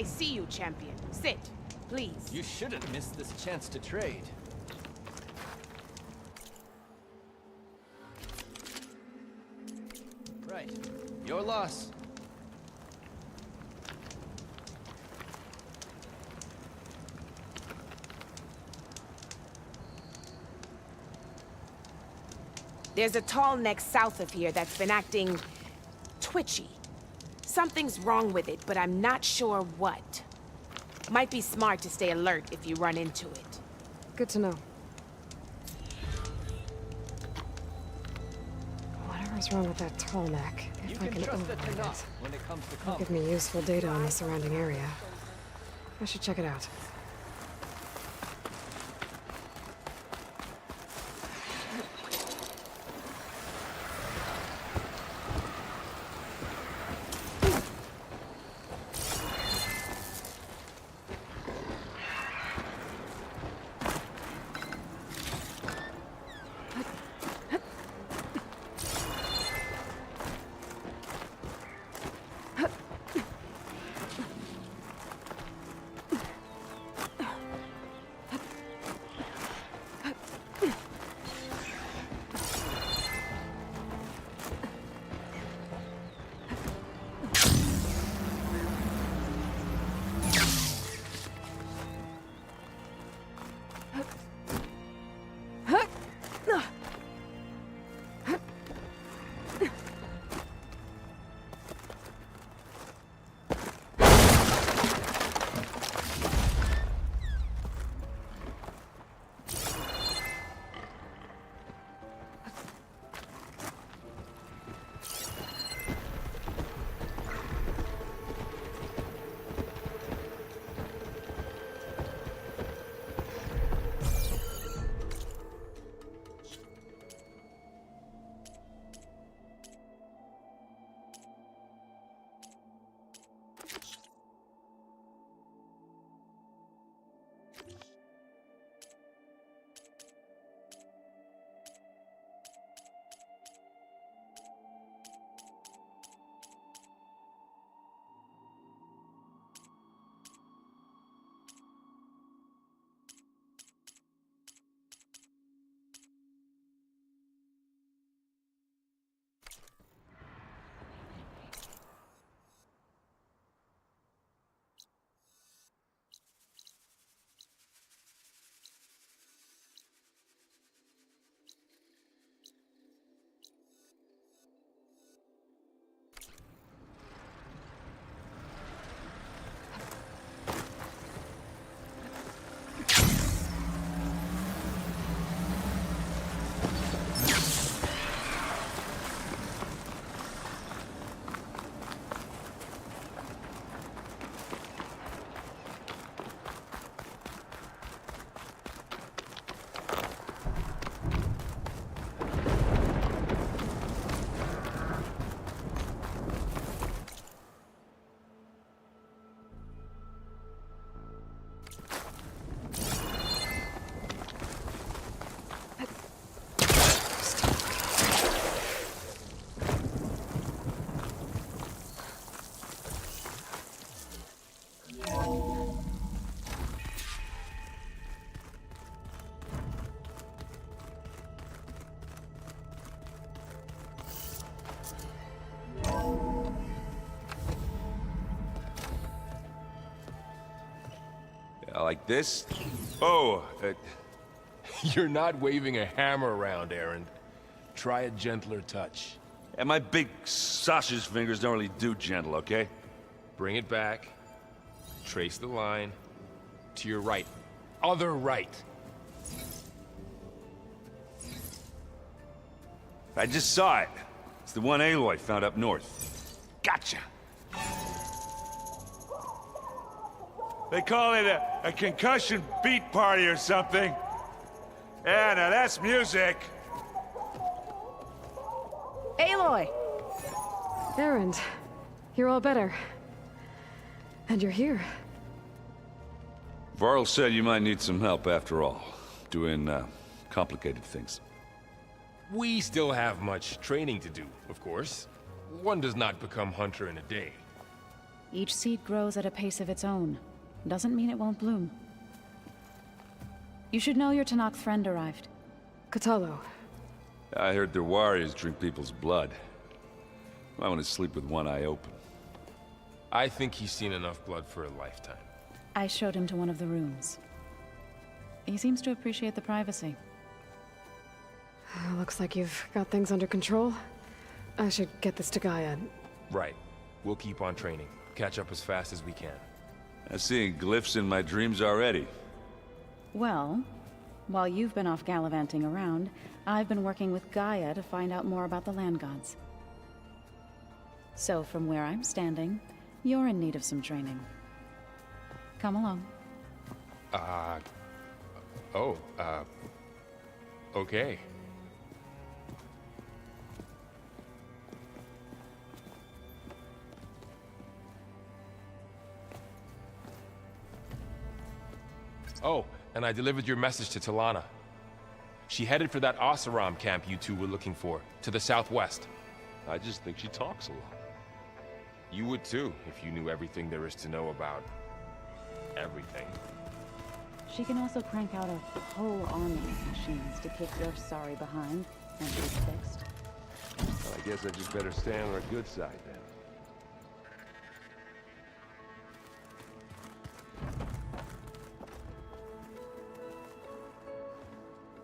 I see you, champion. Sit, please. You shouldn't miss this chance to trade. Right. Your loss. There's a tall neck south of here that's been acting twitchy. Something's wrong with it, but I'm not sure what. Might be smart to stay alert if you run into it. Good to know. Whatever's wrong with that tall neck, if I can override it, when it comes to it'll give me useful data on the surrounding area. I should check it out. Like this? Oh, You're not waving a hammer around, Aaron. Try a gentler touch. and my big sausage fingers don't really do gentle, okay? Bring it back. Trace the line. To your right. Other right. I just saw it. It's the one Aloy found up north. Gotcha! They call it a concussion beat party or something. Yeah, now that's music. Aloy! Aaron, you're all better. And you're here. Varl said you might need some help after all. Doing, complicated things. We still have much training to do, of course. One does not become hunter in a day. Each seed grows at a pace of its own. Doesn't mean it won't bloom. You should know your Tanakh friend arrived. Katalo. I heard their warriors drink people's blood. I want to sleep with one eye open. I think he's seen enough blood for a lifetime. I showed him to one of the rooms. He seems to appreciate the privacy. Looks like you've got things under control. I should get this to Gaia. Right. We'll keep on training. Catch up as fast as we can. I'm seeing glyphs in my dreams already. Well, while you've been off gallivanting around, I've been working with Gaia to find out more about the land gods. So from where I'm standing, you're in need of some training. Come along. Okay. Oh, and I delivered your message to Talana. She headed for that Oseram camp you two were looking for, to the southwest. I just think she talks a lot. You would too, if you knew everything there is to know about... everything. She can also crank out a whole army of machines to kick your sorry behind and be fixed. Well, I guess I just better stay on her good side then.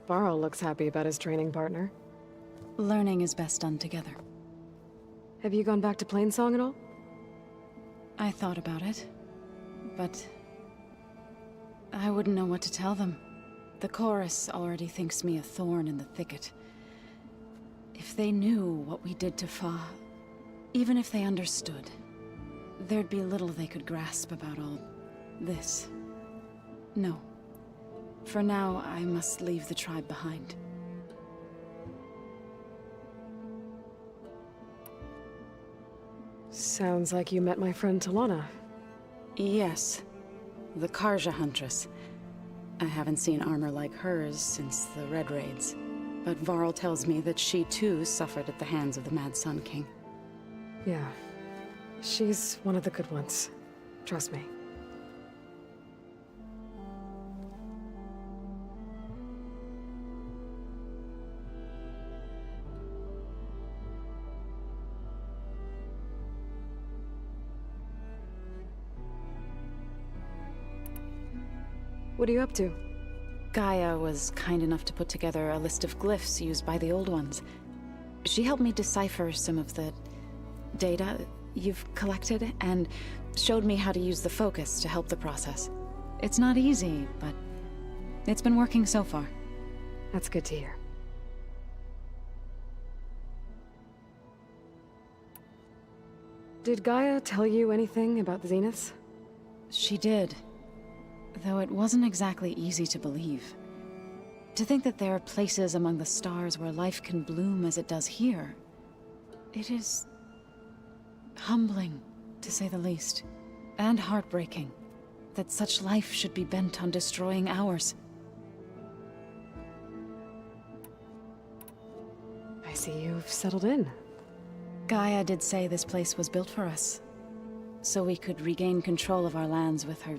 Varl looks happy about his training partner. Learning is best done together. Have you gone back to Plainsong at all? I thought about it, but I wouldn't know what to tell them. The chorus already thinks me a thorn in the thicket. If they knew what we did to Fa, even if they understood, there'd be little they could grasp about all this. No. For now, I must leave the tribe behind. Sounds like you met my friend Talana. Yes. The Karja Huntress. I haven't seen armor like hers since the Red Raids. But Varl tells me that she too suffered at the hands of the Mad Sun King. Yeah. She's one of the good ones. Trust me. What are you up to? Gaia was kind enough to put together a list of glyphs used by the Old Ones. She helped me decipher some of the data you've collected, and showed me how to use the focus to help the process. It's not easy, but it's been working so far. That's good to hear. Did Gaia tell you anything about the Zeniths? She did. Though it wasn't exactly easy to believe. To think that there are places among the stars where life can bloom as it does here. It is... humbling, to say the least. And heartbreaking. That such life should be bent on destroying ours. I see you've settled in. Gaia did say this place was built for us. So we could regain control of our lands with her...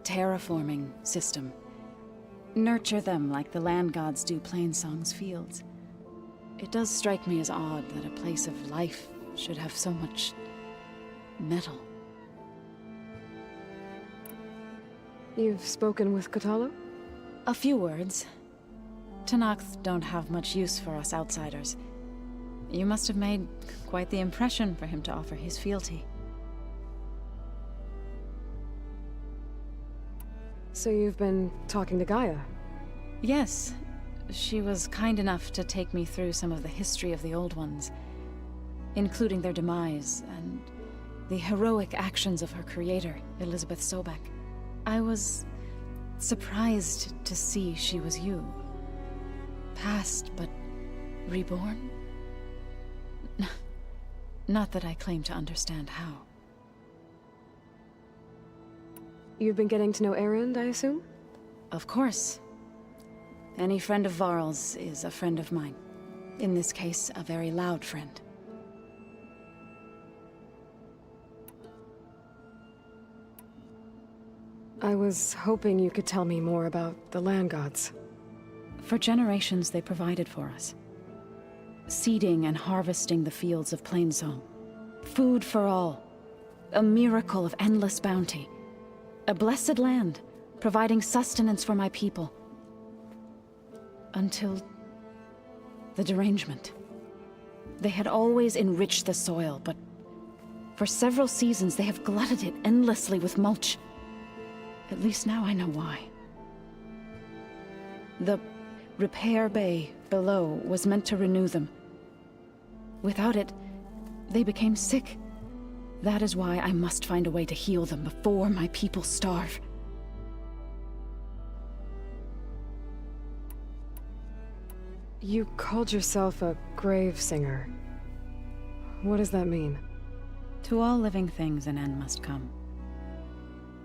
terraforming system. Nurture them like the land gods do Plainsong's fields. It does strike me as odd that a place of life should have so much... metal. You've spoken with Katalo? A few words. Tanakh don't have much use for us outsiders. You must have made quite the impression for him to offer his fealty. So you've been talking to Gaia? Yes. She was kind enough to take me through some of the history of the Old Ones, including their demise and the heroic actions of her creator, Elizabeth Sobek. I was surprised to see she was you. Past, but reborn? Not that I claim to understand how. You've been getting to know Erend, I assume? Of course. Any friend of Varl's is a friend of mine. In this case, a very loud friend. I was hoping you could tell me more about the land gods. For generations, they provided for us. Seeding and harvesting the fields of Plainsong. Food for all. A miracle of endless bounty. A blessed land, providing sustenance for my people. Until the derangement. They had always enriched the soil, but for several seasons they have glutted it endlessly with mulch. At least now I know why. The repair bay below was meant to renew them. Without it, they became sick. That is why I must find a way to heal them before my people starve. You called yourself a grave singer. What does that mean? To all living things an end must come.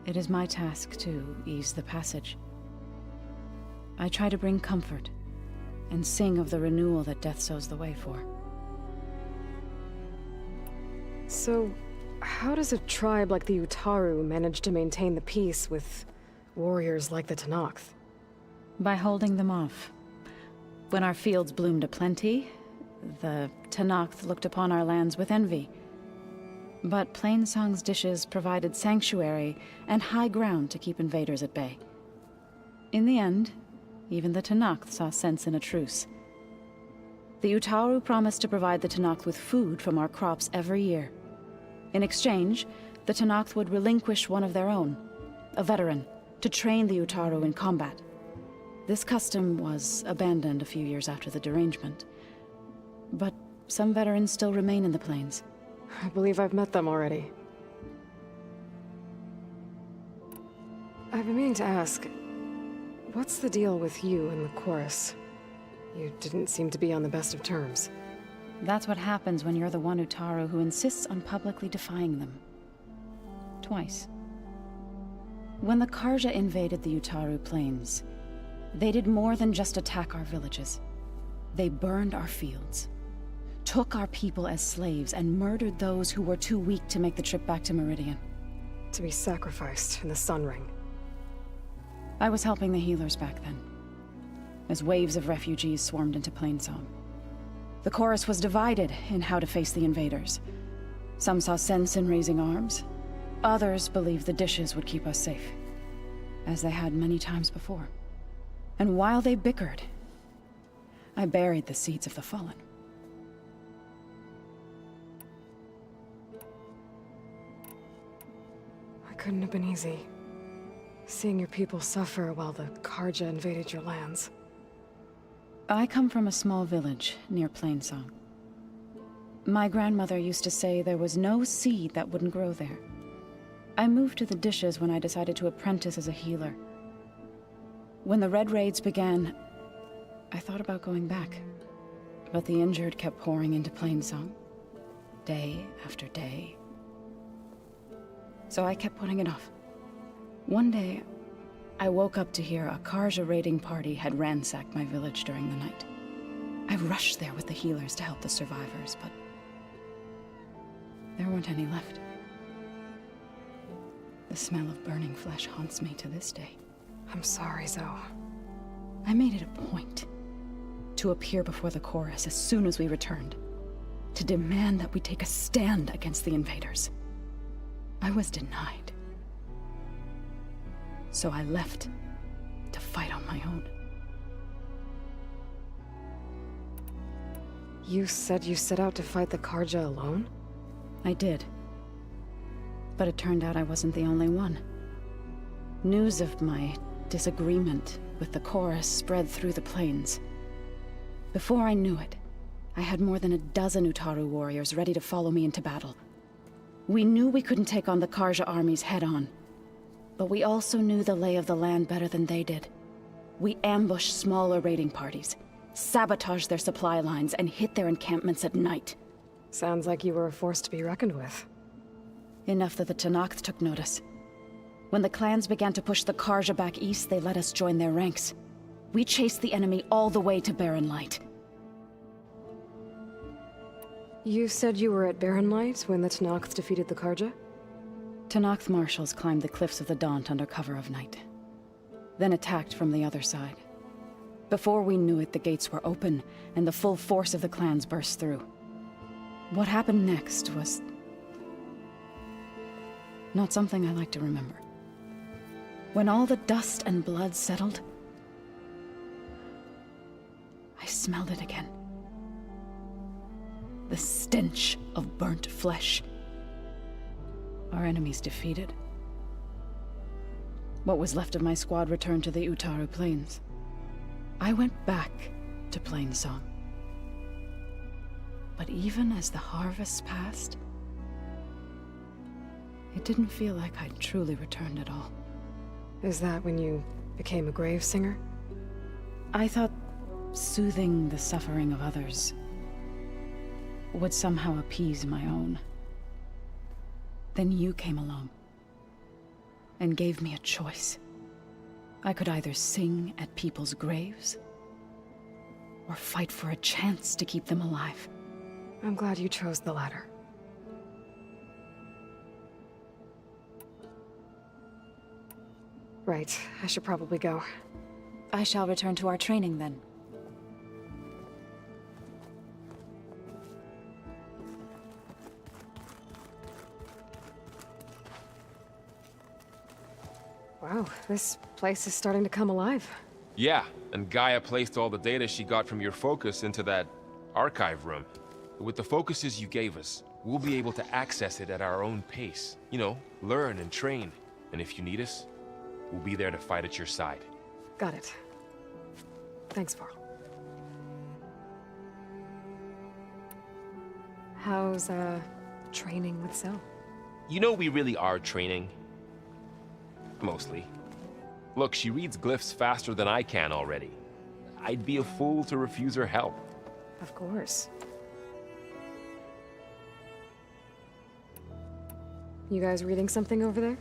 It is my task to ease the passage. I try to bring comfort, and sing of the renewal that death sows the way for. So, how does a tribe like the Utaru manage to maintain the peace with warriors like the Tenakth? By holding them off. When our fields bloomed aplenty, the Tenakth looked upon our lands with envy. But Plainsong's dishes provided sanctuary and high ground to keep invaders at bay. In the end, even the Tenakth saw sense in a truce. The Utaru promised to provide the Tenakth with food from our crops every year. In exchange, the Tenakth would relinquish one of their own, a veteran, to train the Utaru in combat. This custom was abandoned a few years after the derangement. But some veterans still remain in the plains. I believe I've met them already. I've been meaning to ask, what's the deal with you and the chorus? You didn't seem to be on the best of terms. That's what happens when you're the one Utaru who insists on publicly defying them. Twice. When the Karja invaded the Utaru plains, they did more than just attack our villages. They burned our fields, took our people as slaves, and murdered those who were too weak to make the trip back to Meridian. To be sacrificed in the Sun Ring. I was helping the healers back then, as waves of refugees swarmed into Plainsong. The chorus was divided in how to face the invaders. Some saw sense in raising arms. Others believed the dishes would keep us safe, as they had many times before. And while they bickered, I buried the seeds of the fallen. It couldn't have been easy. Seeing your people suffer while the Karja invaded your lands. I come from a small village near Plainsong. My grandmother used to say there was no seed that wouldn't grow there. I moved to the dishes when I decided to apprentice as a healer. When the Red Raids began, I thought about going back. But the injured kept pouring into Plainsong, day after day. So I kept putting it off. One day, I woke up to hear a Karja raiding party had ransacked my village during the night. I rushed there with the healers to help the survivors, but there weren't any left. The smell of burning flesh haunts me to this day. I'm sorry, Zoe. I made it a point to appear before the chorus as soon as we returned, to demand that we take a stand against the invaders. I was denied. So I left to fight on my own. You said you set out to fight the Karja alone? I did. But it turned out I wasn't the only one. News of my disagreement with the chorus spread through the plains. Before I knew it, I had more than a dozen Utaru warriors ready to follow me into battle. We knew we couldn't take on the Karja armies head-on, but we also knew the lay of the land better than they did. We ambushed smaller raiding parties, sabotaged their supply lines, and hit their encampments at night. Sounds like you were a force to be reckoned with. Enough that the Tenakth took notice. When the clans began to push the Karja back east, they let us join their ranks. We chased the enemy all the way to Barren Light. You said you were at Barren Light when the Tenakth defeated the Karja? Tenakth marshals climbed the cliffs of the Daunt under cover of night, then attacked from the other side. Before we knew it, the gates were open, and the full force of the clans burst through. What happened next was not something I like to remember. When all the dust and blood settled, I smelled it again. The stench of burnt flesh. Our enemies defeated. What was left of my squad returned to the Utaru Plains. I went back to Plainsong. But even as the harvests passed, it didn't feel like I'd truly returned at all. Is that when you became a grave singer? I thought soothing the suffering of others would somehow appease my own. Then you came along and gave me a choice. I could either sing at people's graves or fight for a chance to keep them alive. I'm glad you chose the latter. Right, I should probably go. I shall return to our training then. Wow, this place is starting to come alive. Yeah, and Gaia placed all the data she got from your focus into that archive room. With the focuses you gave us, we'll be able to access it at our own pace. You know, learn and train. And if you need us, we'll be there to fight at your side. Got it. Thanks, Varl. How's, training with Cell? You know we really are training. Mostly. Look, she reads glyphs faster than I can already. I'd be a fool to refuse her help. Of course. You guys reading something over there?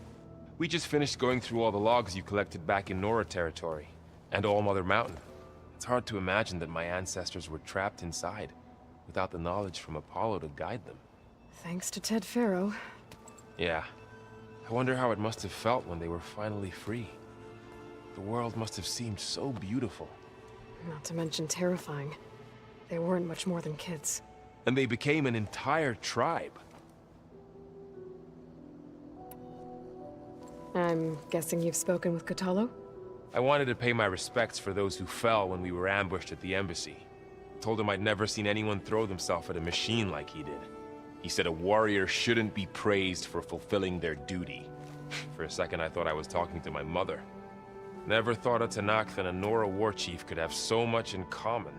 We just finished going through all the logs you collected back in Nora territory, and All Mother Mountain. It's hard to imagine that my ancestors were trapped inside, without the knowledge from Apollo to guide them. Thanks to Ted Faro. Yeah. I wonder how it must have felt when they were finally free. The world must have seemed so beautiful. Not to mention terrifying. They weren't much more than kids. And they became an entire tribe. I'm guessing you've spoken with Kotallo? I wanted to pay my respects for those who fell when we were ambushed at the embassy. Told him I'd never seen anyone throw themselves at a machine like he did. He said a warrior shouldn't be praised for fulfilling their duty. For a second I thought I was talking to my mother. Never thought a Tenakth and a Nora war chief could have so much in common.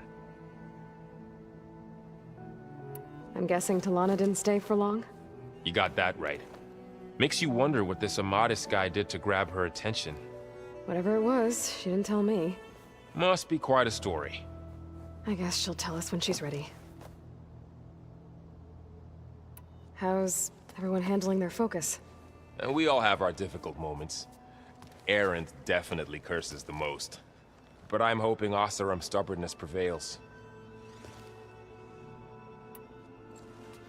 I'm guessing Talana didn't stay for long? You got that right. Makes you wonder what this Amadis guy did to grab her attention. Whatever it was, she didn't tell me. Must be quite a story. I guess she'll tell us when she's ready. How's everyone handling their focus? And we all have our difficult moments. Erend definitely curses the most. But I'm hoping Oseram's stubbornness prevails.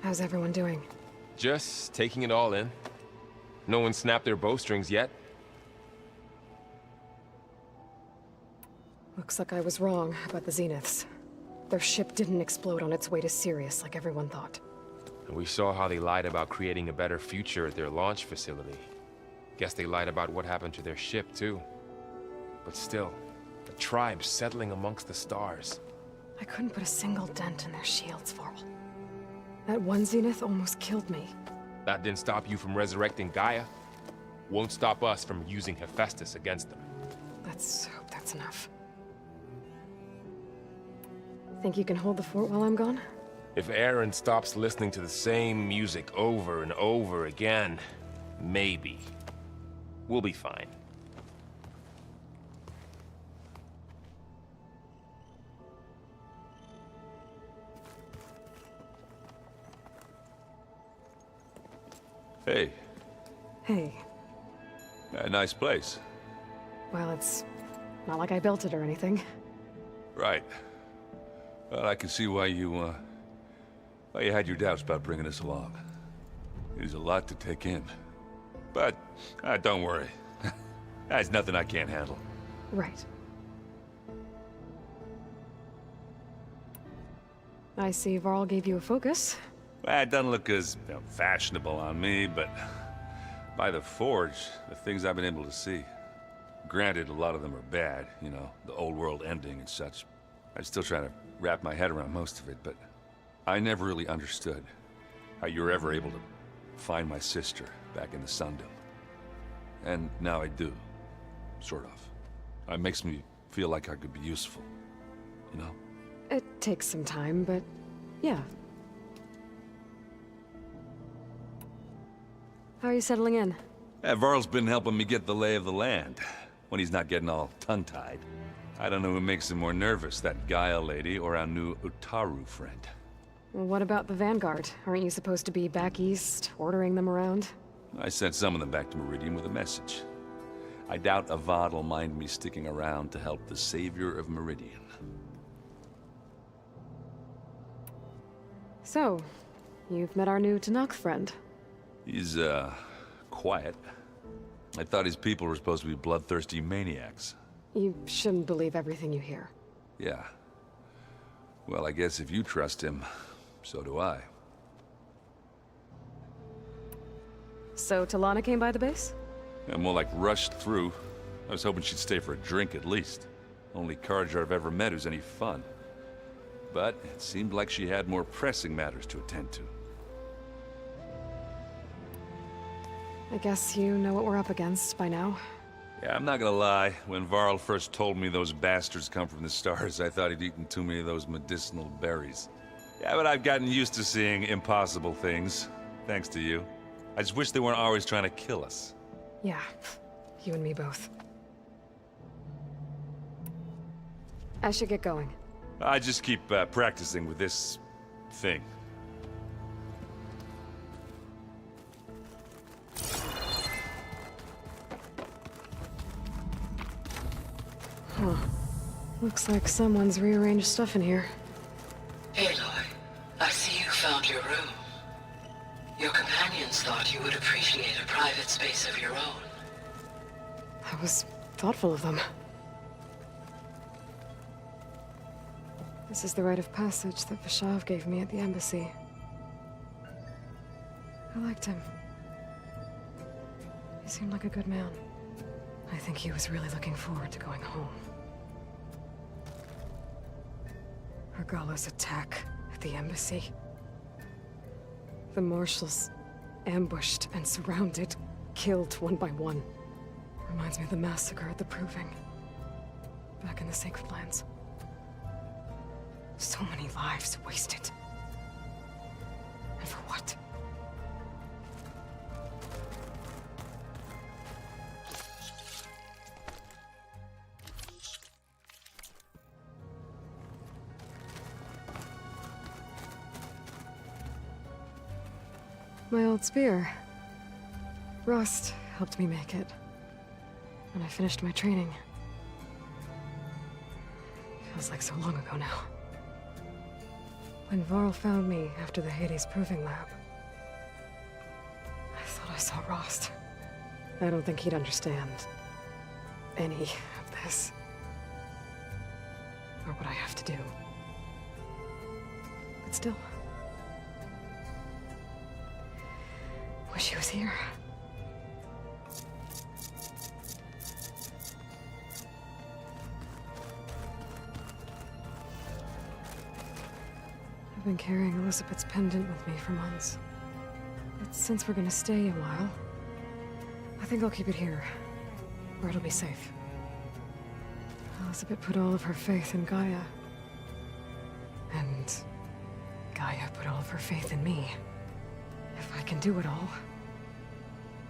How's everyone doing? Just taking it all in. No one snapped their bowstrings yet. Looks like I was wrong about the Zeniths. Their ship didn't explode on its way to Sirius like everyone thought. And we saw how they lied about creating a better future at their launch facility. Guess they lied about what happened to their ship, too. But still, the tribe settling amongst the stars. I couldn't put a single dent in their shields, Varl. That one Zenith almost killed me. That didn't stop you from resurrecting Gaia. Won't stop us from using Hephaestus against them. Let's hope that's enough. Think you can hold the fort while I'm gone? If Aaron stops listening to the same music over and over again, maybe. We'll be fine. Hey, Hey. a nice place. Well, it's not like I built it or anything. Right. Well, I can see why you had your doubts about bringing us along. It is a lot to take in. But, don't worry. That's nothing I can't handle. Right. I see Varl gave you a focus. Well, it doesn't look as fashionable on me, but by the Forge, the things I've been able to see. Granted, a lot of them are bad, you know, the old world ending and such. I'm still trying to wrap my head around most of it, but I never really understood how you were ever able to find my sister back in the Sundom. And now I do, sort of. It makes me feel like I could be useful, you know? It takes some time, but yeah. How are you settling in? Varl's been helping me get the lay of the land, when he's not getting all tongue-tied. I don't know who makes him more nervous, that Gaia lady or our new Utaru friend. Well, what about the Vanguard? Aren't you supposed to be back east, ordering them around? I sent some of them back to Meridian with a message. I doubt Avad will mind me sticking around to help the savior of Meridian. So, you've met our new Tanakh friend. He's, quiet. I thought his people were supposed to be bloodthirsty maniacs. You shouldn't believe everything you hear. Yeah. Well, I guess if you trust him, so do I. So, Talana came by the base? I'm more like rushed through. I was hoping she'd stay for a drink at least. Only Carja I've ever met who's any fun. But it seemed like she had more pressing matters to attend to. I guess you know what we're up against by now. Yeah, I'm not gonna lie. When Varl first told me those bastards come from the stars, I thought he'd eaten too many of those medicinal berries. Yeah, but I've gotten used to seeing impossible things, thanks to you. I just wish they weren't always trying to kill us. Yeah, you and me both. I should get going. I just keep practicing with this thing. Huh. Looks like someone's rearranged stuff in here. Aloy, I see you found your room. Your companions thought you would appreciate a private space of your own. That was thoughtful of them. This is the rite of passage that Vishav gave me at the embassy. I liked him. He seemed like a good man. I think he was really looking forward to going home. Regala's attack at the embassy. The marshals ambushed and surrounded, killed one by one. Reminds me of the massacre at the Proving. Back in the Sacred Lands. So many lives wasted. And for what? My old spear. Rust helped me make it. When I finished my training. Feels like so long ago now. When Varl found me after the Hades Proving Lab, I thought I saw Rost. I don't think he'd understand any of this. Or what I have to do. But still. Wish he was here. I've been carrying Elizabeth's pendant with me for months. But since we're gonna stay a while, I think I'll keep it here, where it'll be safe. Elizabeth put all of her faith in Gaia. And Gaia put all of her faith in me. If I can do it all,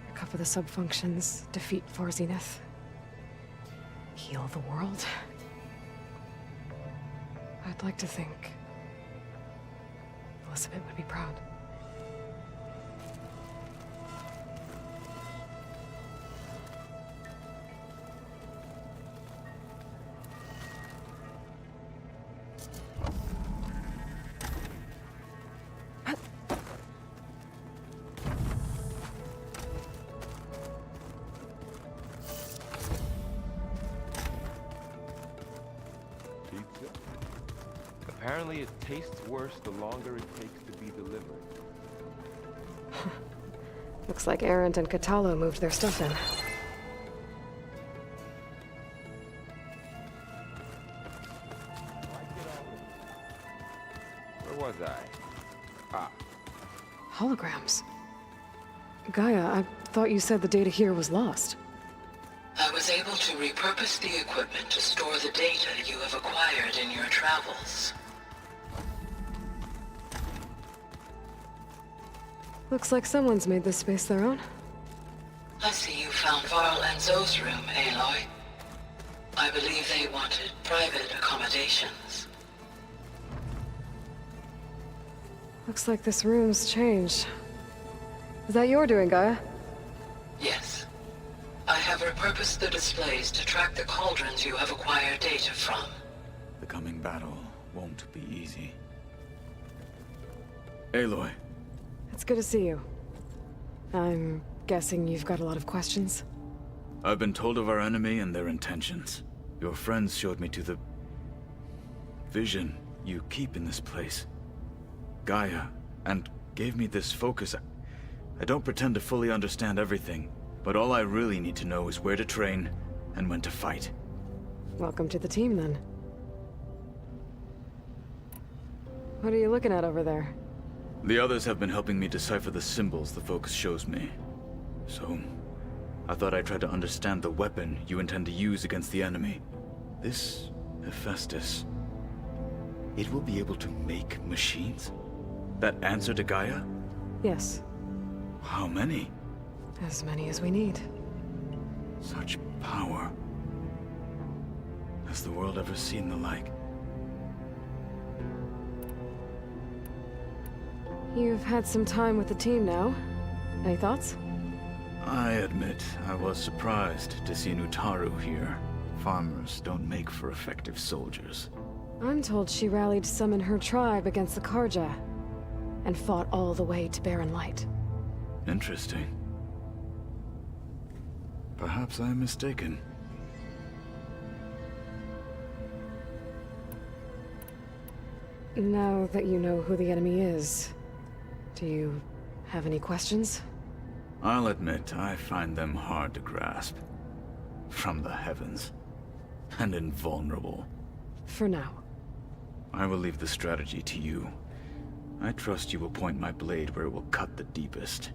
recover the subfunctions, defeat Forzineth, heal the world, I'd like to think Elizabeth would be proud. Apparently it tastes worse the longer it takes to be delivered. Looks like Arendt and Catalo moved their stuff in. Where was I? Ah, Holograms. Gaia, I thought you said the data here was lost. I was able to repurpose the equipment to store the data you have acquired in your travels. Looks like someone's made this space their own. I see you found Varl and Zoe's room, Aloy. I believe they wanted private accommodations. Looks like this room's changed. Is that your doing, Gaia? Yes. I have repurposed the displays to track the cauldrons you have acquired data from. The coming battle won't be easy. Aloy. It's good to see you. I'm guessing you've got a lot of questions? I've been told of our enemy and their intentions. Your friends showed me to the vision you keep in this place, Gaia, and gave me this focus. I don't pretend to fully understand everything, but all I really need to know is where to train and when to fight. Welcome to the team, then. What are you looking at over there? The others have been helping me decipher the symbols the focus shows me. So, I thought I'd try to understand the weapon you intend to use against the enemy. This Hephaestus, it will be able to make machines? That answer to Gaia? Yes, How many? as many as we need. Such power. Has the world ever seen the like? You've had some time with the team now. Any thoughts? I admit, I was surprised to see an Utaru here. Farmers don't make for effective soldiers. I'm told she rallied some in her tribe against the Karja, and fought all the way to Barren Light. Interesting. Perhaps I am mistaken. Now that you know who the enemy is, do you have any questions? I'll admit, I find them hard to grasp. From the heavens. And invulnerable. For now. I will leave the strategy to you. I trust you will point my blade where it will cut the deepest.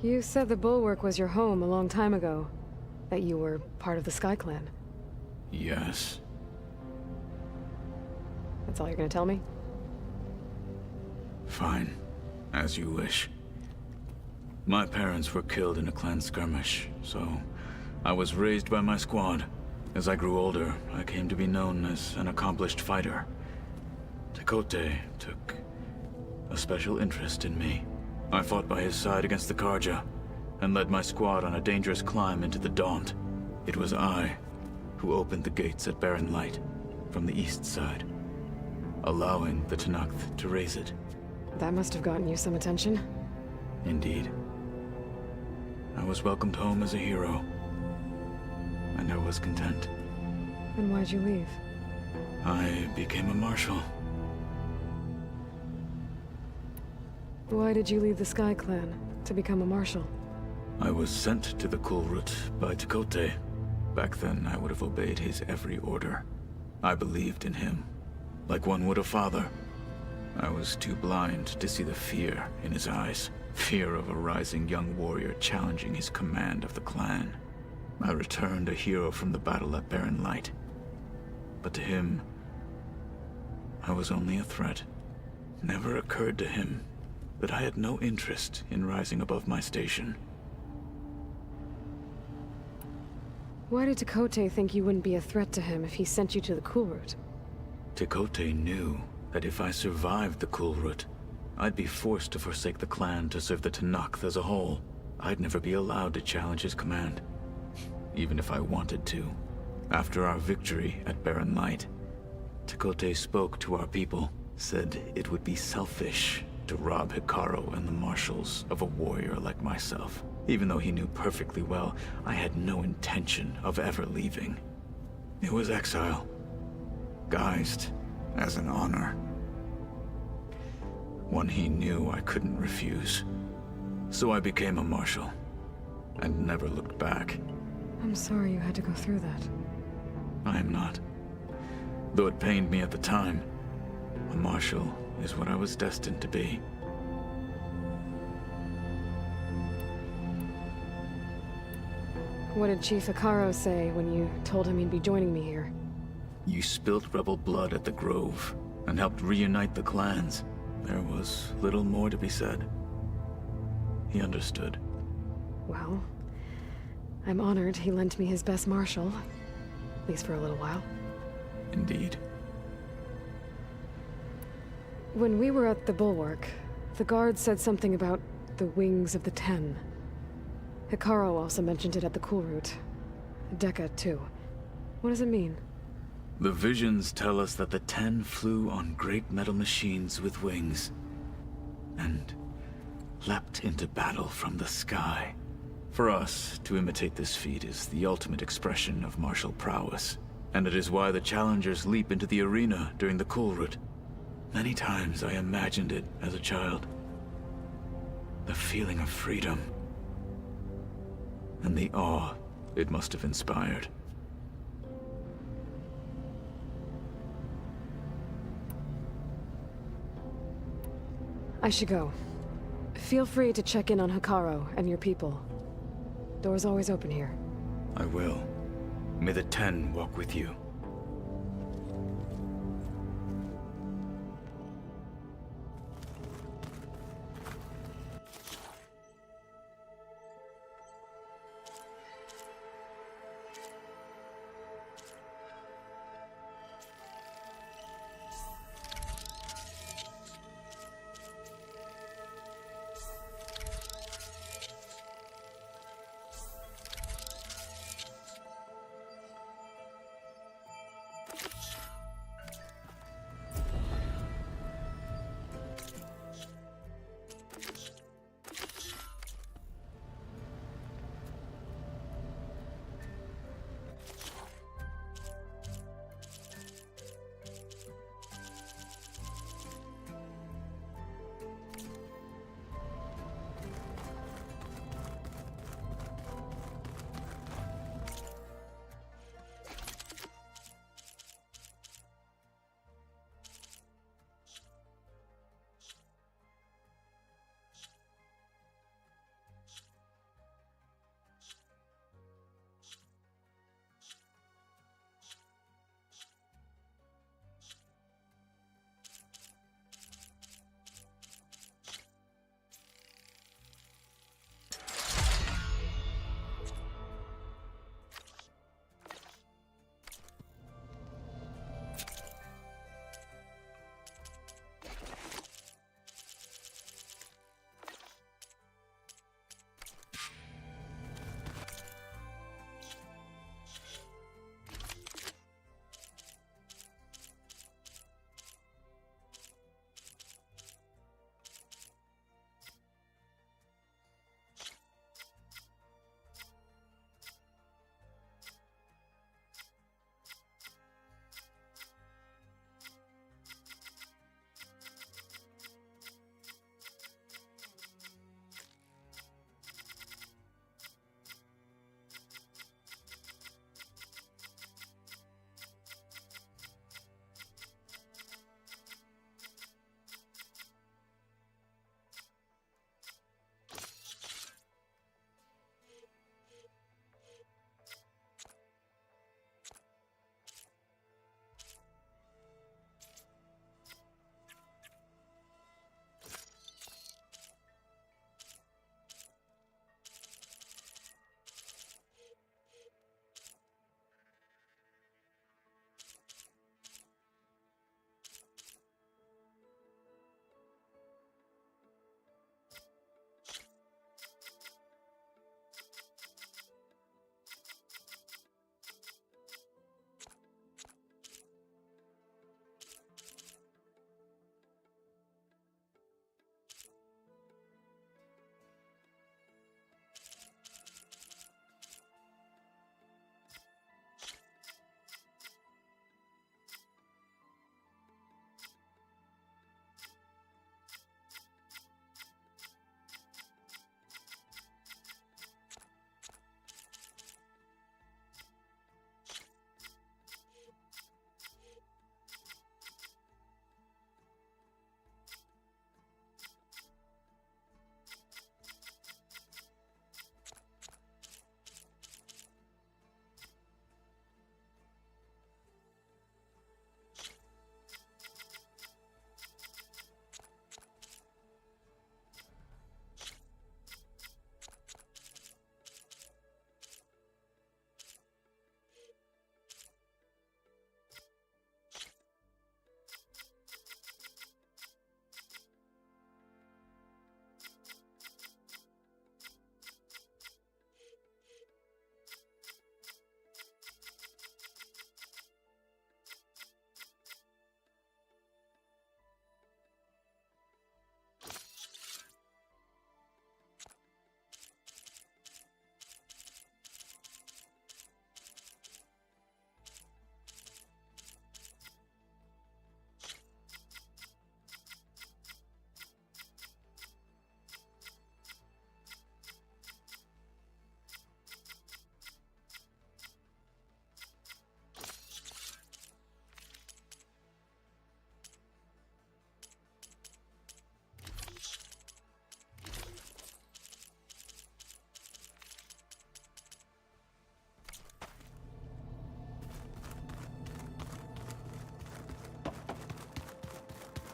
You said the Bulwark was your home a long time ago. That you were part of the Sky Clan. Yes. That's all you're gonna tell me? Fine. As you wish. My parents were killed in a clan skirmish, so I was raised by my squad. As I grew older, I came to be known as an accomplished fighter. Tekote took a special interest in me. I fought by his side against the Karja, and led my squad on a dangerous climb into the Daunt. It was I who opened the gates at Barren Light, from the east side, allowing the Tenakth to raise it. That must have gotten you some attention. Indeed. I was welcomed home as a hero, and I was content. Then why'd you leave? I became a marshal. Why did you leave the Sky Clan to become a marshal? I was sent to the Kulrut by Tekote. Back then, I would have obeyed his every order. I believed in him, like one would a father. I was too blind to see the fear in his eyes. Fear of a rising young warrior challenging his command of the clan. I returned a hero from the battle at Barren Light. But to him, I was only a threat. Never occurred to him that I had no interest in rising above my station. Why did Tekote think you wouldn't be a threat to him if he sent you to the Kulrut? Tekote knew that if I survived the Kulrut, I'd be forced to forsake the clan to serve the Tenakth as a whole. I'd never be allowed to challenge his command, even if I wanted to. After our victory at Barren Light, Tekote spoke to our people, said it would be selfish to rob Hikaru and the marshals of a warrior like myself. even though he knew perfectly well I had no intention of ever leaving. It was exile, guised as an honor. One he knew I couldn't refuse. So I became a marshal, and never looked back. I'm sorry you had to go through that. I am not. Though it pained me at the time, a marshal is what I was destined to be. What did Chief Hikaro say when you told him he'd be joining me here? You spilt rebel blood at the Grove, and helped reunite the clans. There was little more to be said. He understood. Well, I'm honored he lent me his best marshal. At least for a little while. Indeed. When we were at the Bulwark, the guard said something about the Wings of the Ten. Hikaro also mentioned it at the Cool Route. Dekka, too. What does it mean? The visions tell us that the Ten flew on great metal machines with wings, and leapt into battle from the sky. For us, to imitate this feat is the ultimate expression of martial prowess, and it is why the challengers leap into the arena during the Cool Route. Many times I imagined it as a child. The feeling of freedom, and the awe it must have inspired. I should go. Feel free to check in on Hikaro and your people. Door's always open here. I will. May the Ten walk with you.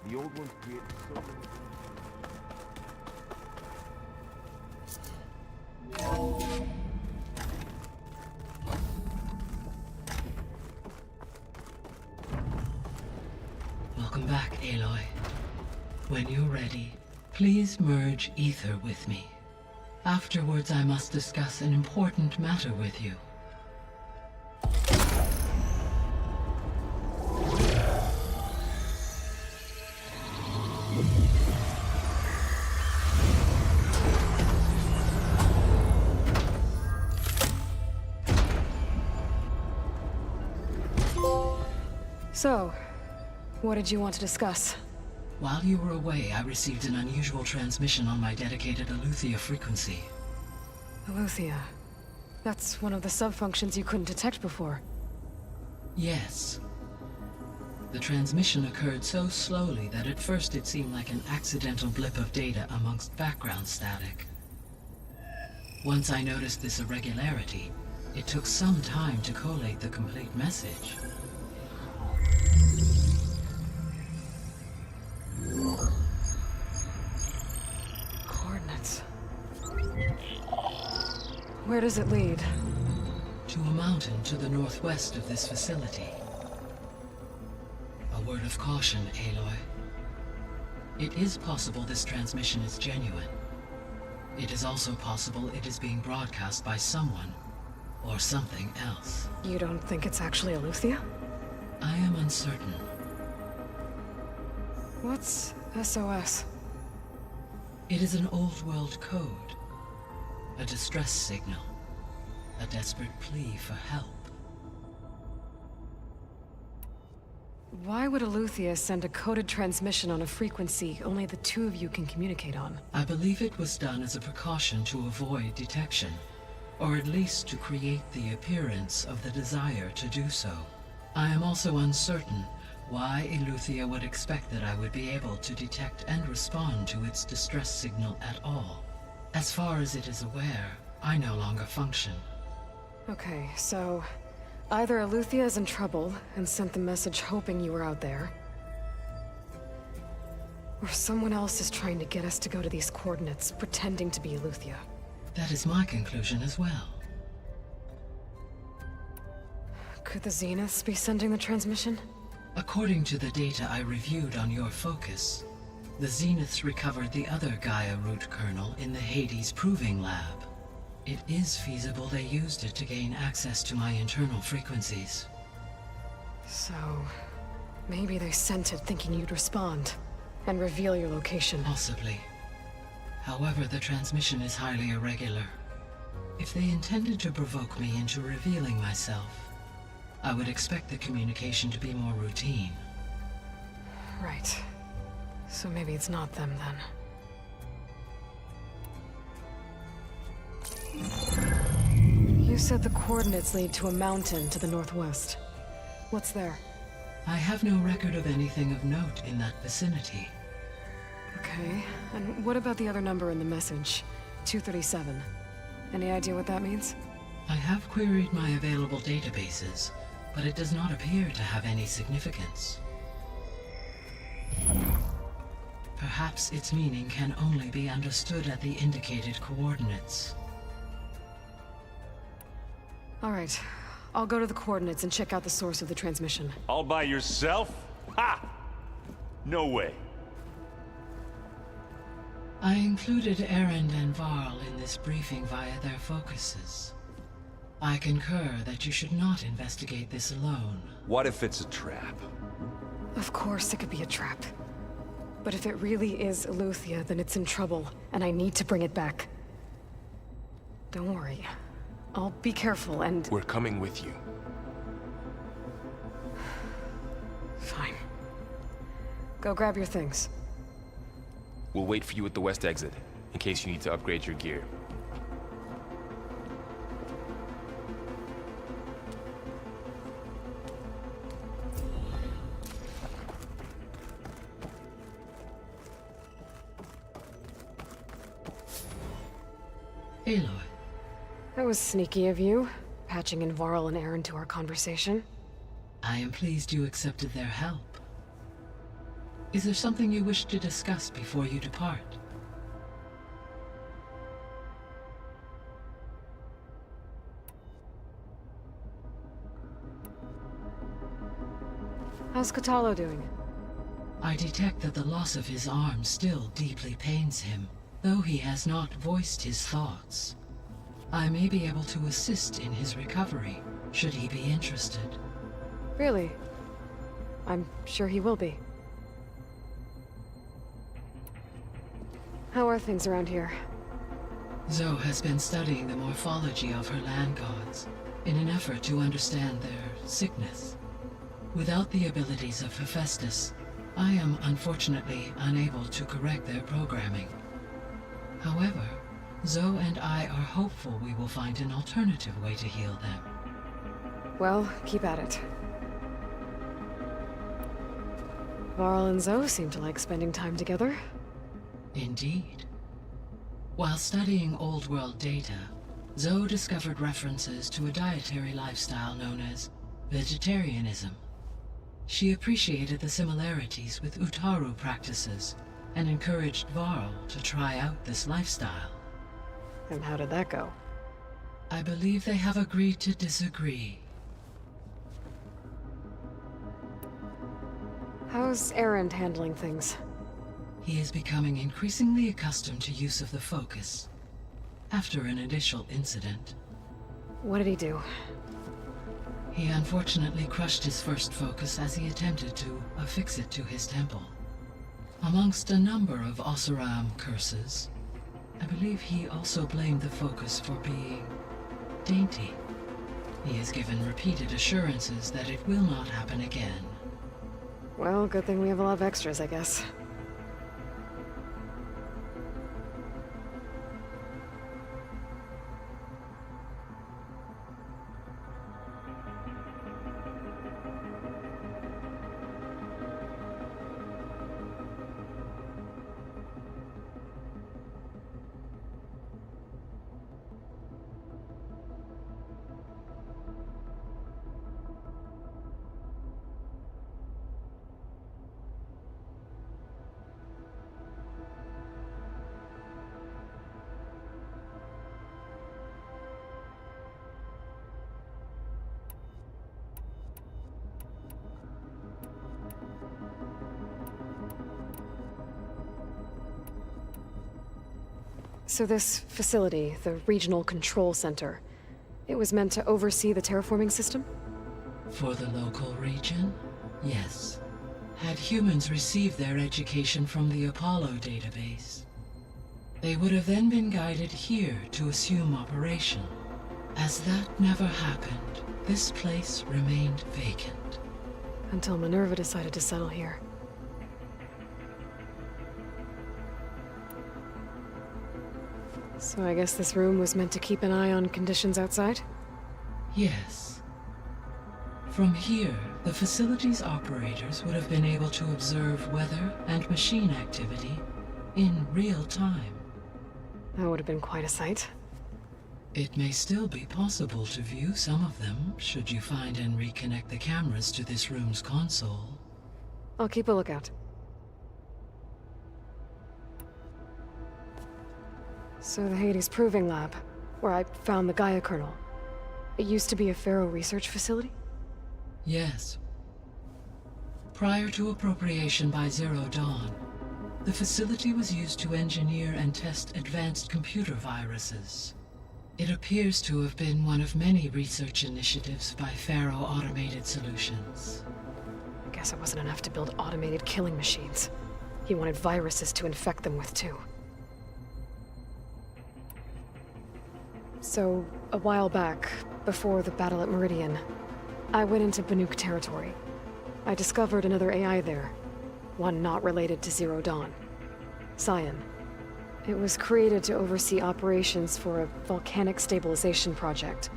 The old ones created so many... Welcome back, Aloy. When you're ready, please merge ether with me. Afterwards, I must discuss an important matter with you. So, what did you want to discuss? While you were away, I received an unusual transmission on my dedicated Aletheia frequency. Aletheia. That's one of the sub-functions you couldn't detect before. Yes. The transmission occurred so slowly that at first it seemed like an accidental blip of data amongst background static. Once I noticed this irregularity, it took some time to collate the complete message. Coordinates. Where does it lead? To a mountain to the northwest of this facility. A word of caution, Aloy. It is possible this transmission is genuine. It is also possible it is being broadcast by someone or something else. You don't think it's actually Aletheia? I am uncertain. What's SOS? It is an old-world code. A distress signal. A desperate plea for help. Why would Aletheia send a coded transmission on a frequency only the two of you can communicate on? I believe it was done as a precaution to avoid detection, or at least to create the appearance of the desire to do so. I am also uncertain why Aletheia would expect that I would be able to detect and respond to its distress signal at all. As far as it is aware, I no longer function. Okay, so either Aletheia is in trouble and sent the message hoping you were out there, or someone else is trying to get us to go to these coordinates, pretending to be Aletheia. That is my conclusion as well. Could the Zeniths be sending the transmission? According to the data I reviewed on your focus, the Zeniths recovered the other Gaia root kernel in the Hades Proving Lab. It is feasible they used it to gain access to my internal frequencies. So, maybe they sent it thinking you'd respond and reveal your location. Possibly. However, the transmission is highly irregular. If they intended to provoke me into revealing myself, I would expect the communication to be more routine. Right. So maybe it's not them then. You said the coordinates lead to a mountain to the northwest. What's there? I have no record of anything of note in that vicinity. Okay, and what about the other number in the message? 237. Any idea what that means? I have queried my available databases, but it does not appear to have any significance. Perhaps its meaning can only be understood at the indicated coordinates. All right, I'll go to the coordinates and check out the source of the transmission. All by yourself? Ha! No way. I included Erend and Varl in this briefing via their focuses. I concur that you should not investigate this alone. What if it's a trap? Of course it could be a trap. But if it really is Aletheia, then it's in trouble, and I need to bring it back. Don't worry. I'll be careful and... We're coming with you. Fine. Go grab your things. We'll wait for you at the west exit, in case you need to upgrade your gear. Aloy. That was sneaky of you, patching in Varl and Erend to our conversation. I am pleased you accepted their help. Is there something you wish to discuss before you depart? How's Katalo doing? I detect that the loss of his arm still deeply pains him, though he has not voiced his thoughts. I may be able to assist in his recovery, should he be interested. Really? I'm sure he will be. How are things around here? Zoe has been studying the morphology of her land gods in an effort to understand their sickness. Without the abilities of Hephaestus, I am unfortunately unable to correct their programming. However, Zoe and I are hopeful we will find an alternative way to heal them. Well, keep at it. Varl and Zoe seem to like spending time together. Indeed. While studying Old World data, Zoe discovered references to a dietary lifestyle known as vegetarianism. She appreciated the similarities with Utaru practices and encouraged Varl to try out this lifestyle. And how did that go? I believe they have agreed to disagree. How's Erend handling things? He is becoming increasingly accustomed to use of the focus, after an initial incident. What did he do? He unfortunately crushed his first focus as he attempted to affix it to his temple. Amongst a number of Oseram curses, I believe he also blamed the focus for being dainty. He has given repeated assurances that it will not happen again. Well, good thing we have a lot of extras, I guess. So this facility, the Regional Control Center, it was meant to oversee the terraforming system? For the local region, yes. Had humans received their education from the Apollo database, they would have then been guided here to assume operation. As that never happened, this place remained vacant. Until Minerva decided to settle here. So I guess this room was meant to keep an eye on conditions outside? Yes. From here, the facility's operators would have been able to observe weather and machine activity in real time. That would have been quite a sight. It may still be possible to view some of them, should you find and reconnect the cameras to this room's console. I'll keep a lookout. So the Hades Proving Lab, where I found the Gaia kernel. It used to be a Pharaoh research facility? Yes. Prior to appropriation by Zero Dawn, the facility was used to engineer and test advanced computer viruses. It appears to have been one of many research initiatives by Pharaoh Automated Solutions. I guess it wasn't enough to build automated killing machines. He wanted viruses to infect them with too. So, a while back, before the battle at Meridian, I went into Banuk territory. I discovered another AI there, one not related to Zero Dawn. Cyan. It was created to oversee operations for a volcanic stabilization project,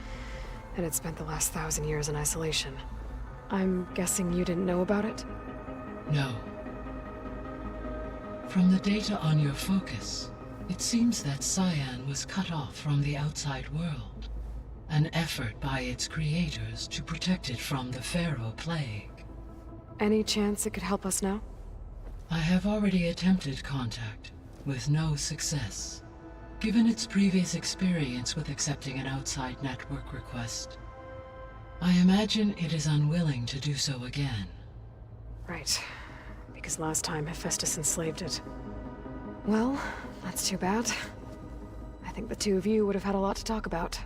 and it spent the last 1,000 years in isolation. I'm guessing you didn't know about it? No. From the data on your focus, it seems that Cyan was cut off from the outside world, an effort by its creators to protect it from the Pharaoh plague. Any chance it could help us now? I have already attempted contact, with no success. Given its previous experience with accepting an outside network request, I imagine it is unwilling to do so again. Right. Because last time Hephaestus enslaved it. Well, that's too bad. I think the two of you would have had a lot to talk about.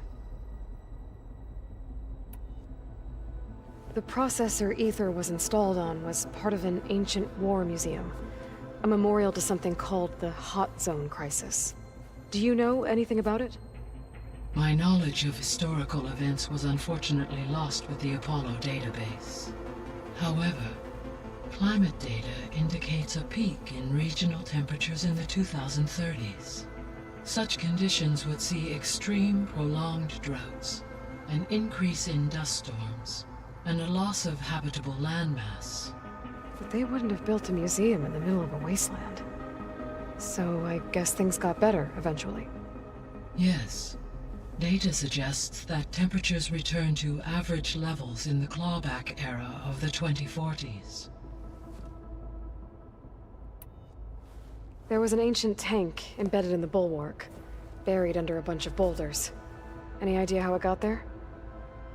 The processor Ether was installed on was part of an ancient war museum. A memorial to something called the Hot Zone Crisis. Do you know anything about it? My knowledge of historical events was unfortunately lost with the Apollo database. However, climate data indicates a peak in regional temperatures in the 2030s. Such conditions would see extreme, prolonged droughts, an increase in dust storms, and a loss of habitable landmass. But they wouldn't have built a museum in the middle of a wasteland. So I guess things got better eventually. Yes. Data suggests that temperatures returned to average levels in the clawback era of the 2040s. There was an ancient tank embedded in the bulwark, buried under a bunch of boulders. Any idea how it got there?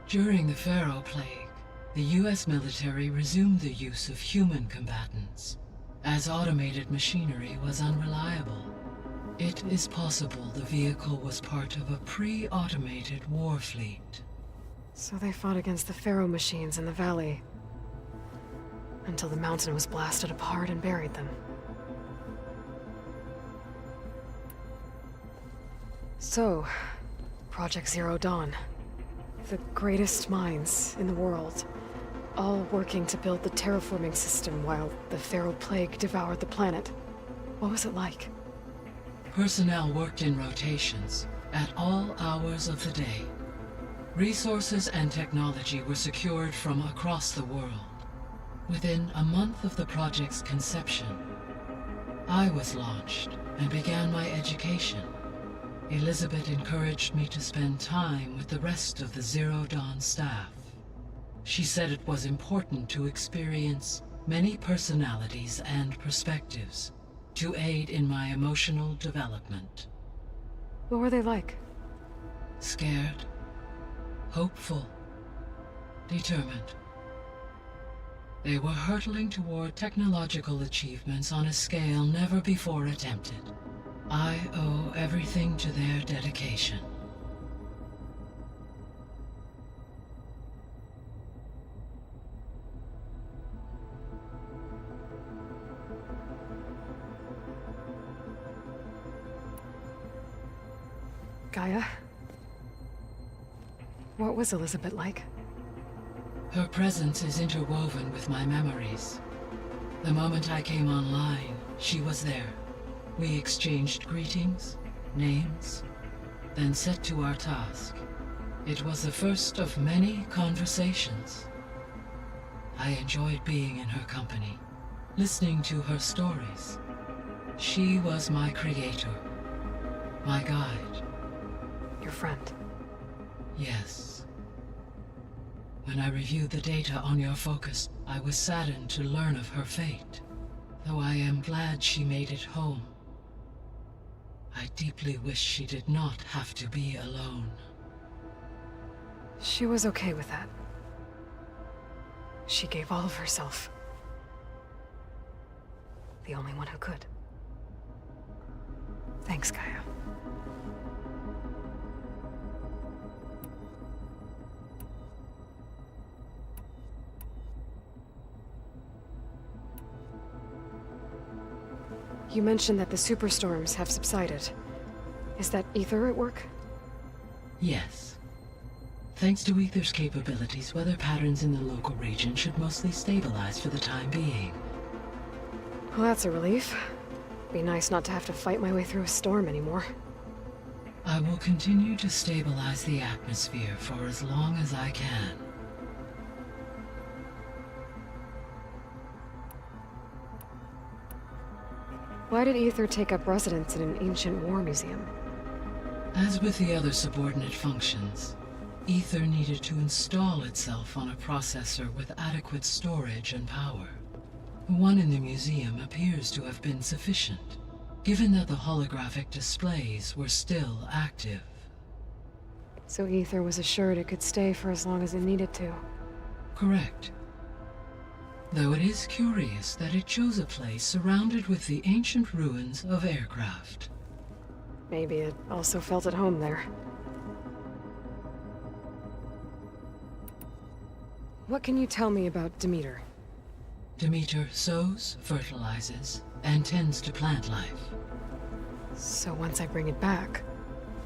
During the Pharaoh Plague, the US military resumed the use of human combatants, as automated machinery was unreliable. It is possible the vehicle was part of a pre-automated war fleet. So they fought against the Pharaoh machines in the valley, until the mountain was blasted apart and buried them. So, Project Zero Dawn. The greatest minds in the world, all working to build the terraforming system while the Pharaoh Plague devoured the planet. What was it like? Personnel worked in rotations, at all hours of the day. Resources and technology were secured from across the world. Within a month of the project's conception, I was launched and began my education. Elizabeth encouraged me to spend time with the rest of the Zero Dawn staff. She said it was important to experience many personalities and perspectives to aid in my emotional development. What were they like? Scared, hopeful, determined. They were hurtling toward technological achievements on a scale never before attempted. I owe everything to their dedication. Gaia? What was Elizabeth like? Her presence is interwoven with my memories. The moment I came online, she was there. We exchanged greetings, names, then set to our task. It was the first of many conversations. I enjoyed being in her company, listening to her stories. She was my creator, my guide. Your friend. Yes. When I reviewed the data on your focus, I was saddened to learn of her fate. Though I am glad she made it home. I deeply wish she did not have to be alone. She was okay with that. She gave all of herself. The only one who could. Thanks, Gaia. You mentioned that the superstorms have subsided. Is that Ether at work? Yes. Thanks to Ether's capabilities, weather patterns in the local region should mostly stabilize for the time being. Well, that's a relief. Be nice not to have to fight my way through a storm anymore. I will continue to stabilize the atmosphere for as long as I can. Why did Ether take up residence in an ancient war museum? As with the other subordinate functions, Ether needed to install itself on a processor with adequate storage and power. The one in the museum appears to have been sufficient, given that the holographic displays were still active. So Ether was assured it could stay for as long as it needed to. Correct. Though it is curious that it chose a place surrounded with the ancient ruins of aircraft. Maybe it also felt at home there. What can you tell me about Demeter? Demeter sows, fertilizes, and tends to plant life. So once I bring it back,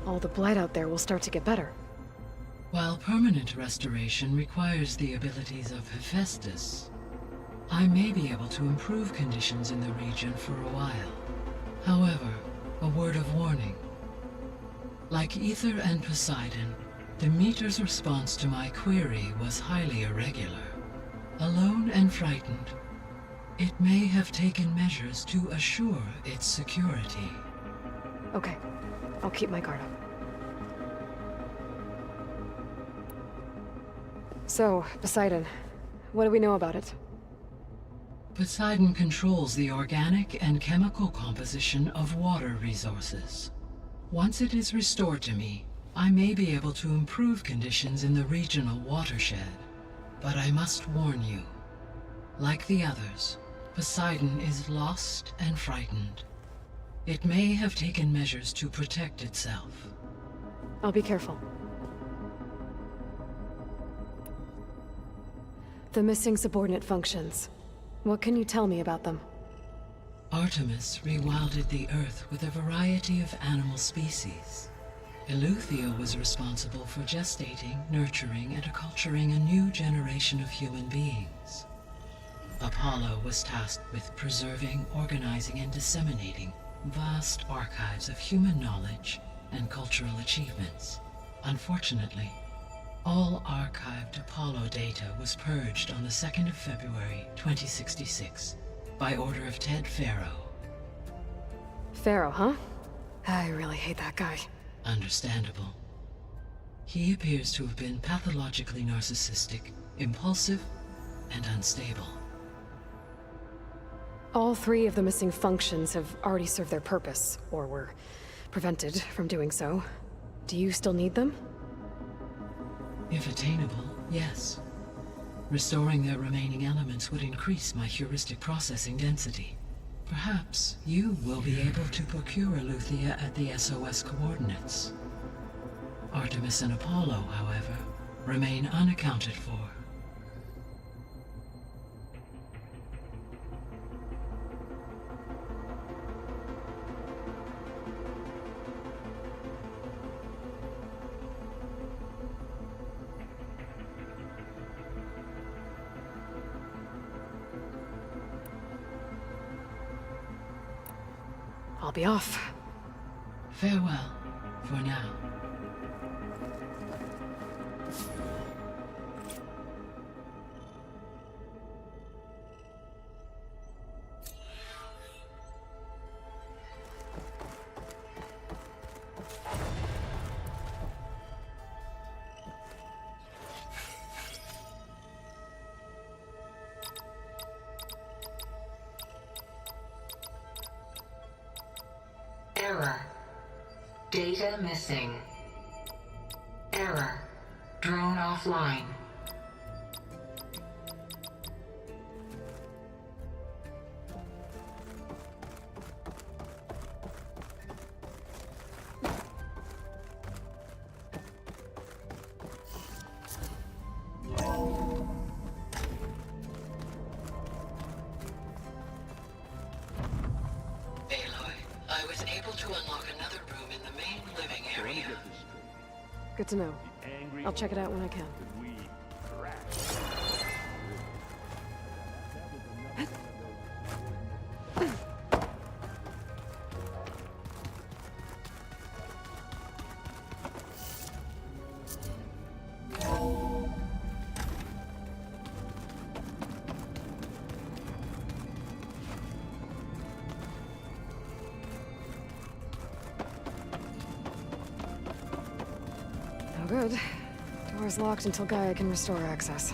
all the blight out there will start to get better. While permanent restoration requires the abilities of Hephaestus, I may be able to improve conditions in the region for a while. However, a word of warning. Like Ether and Poseidon, Demeter's response to my query was highly irregular. Alone and frightened, it may have taken measures to assure its security. Okay, I'll keep my guard up. So, Poseidon, what do we know about it? Poseidon controls the organic and chemical composition of water resources. Once it is restored to me, I may be able to improve conditions in the regional watershed. But I must warn you, like the others, Poseidon is lost and frightened. It may have taken measures to protect itself. I'll be careful. The missing subordinate functions. What can you tell me about them? Artemis rewilded the Earth with a variety of animal species. Eleuthia was responsible for gestating, nurturing, and acculturating a new generation of human beings. Apollo was tasked with preserving, organizing, and disseminating vast archives of human knowledge and cultural achievements. Unfortunately, all archived Apollo data was purged on the 2nd of February, 2066, by order of Ted Faro. Pharaoh, huh? I really hate that guy. Understandable. He appears to have been pathologically narcissistic, impulsive, and unstable. All three of the missing functions have already served their purpose, or were prevented from doing so. Do you still need them? If attainable, yes. Restoring their remaining elements would increase my heuristic processing density. Perhaps you will be able to procure Eleuthia at the SOS coordinates. Artemis and Apollo, however, remain unaccounted for. I'll be off. Farewell, for now. Error. Data missing. Error. Drone offline. Good to know. I'll check it out when I can. Good. Door's locked until Gaia can restore access.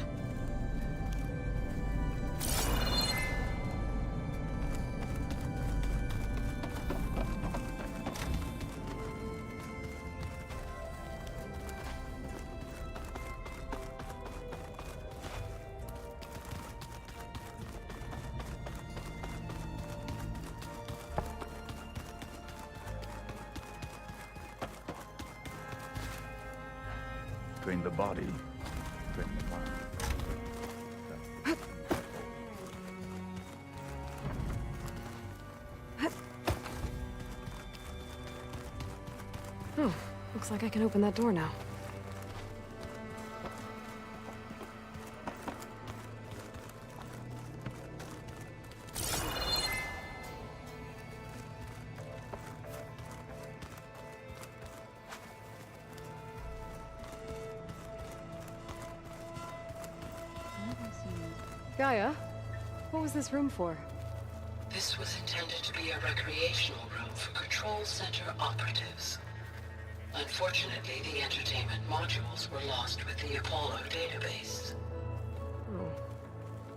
train the body, train the mind. Oh, looks like I can open that door now. Gaia, what was this room for? This was intended to be a recreational room for Control Center operatives. Unfortunately, the entertainment modules were lost with the Apollo database. Oh,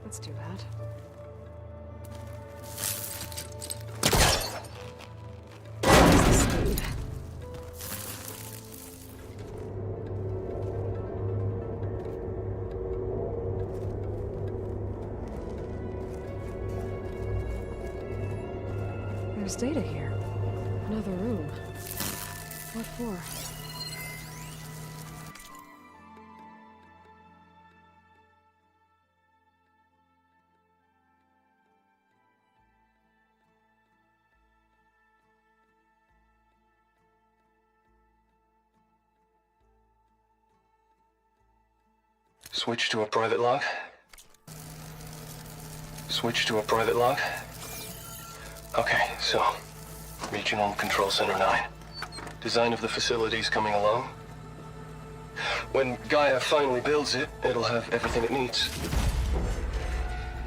that's too bad. Where's the speed? There's data here. Another room. What for? Switch to a private log. Switch to a private log. Okay, so Regional Control Center 9. Design of the facility's coming along. When Gaia finally builds it, it'll have everything it needs.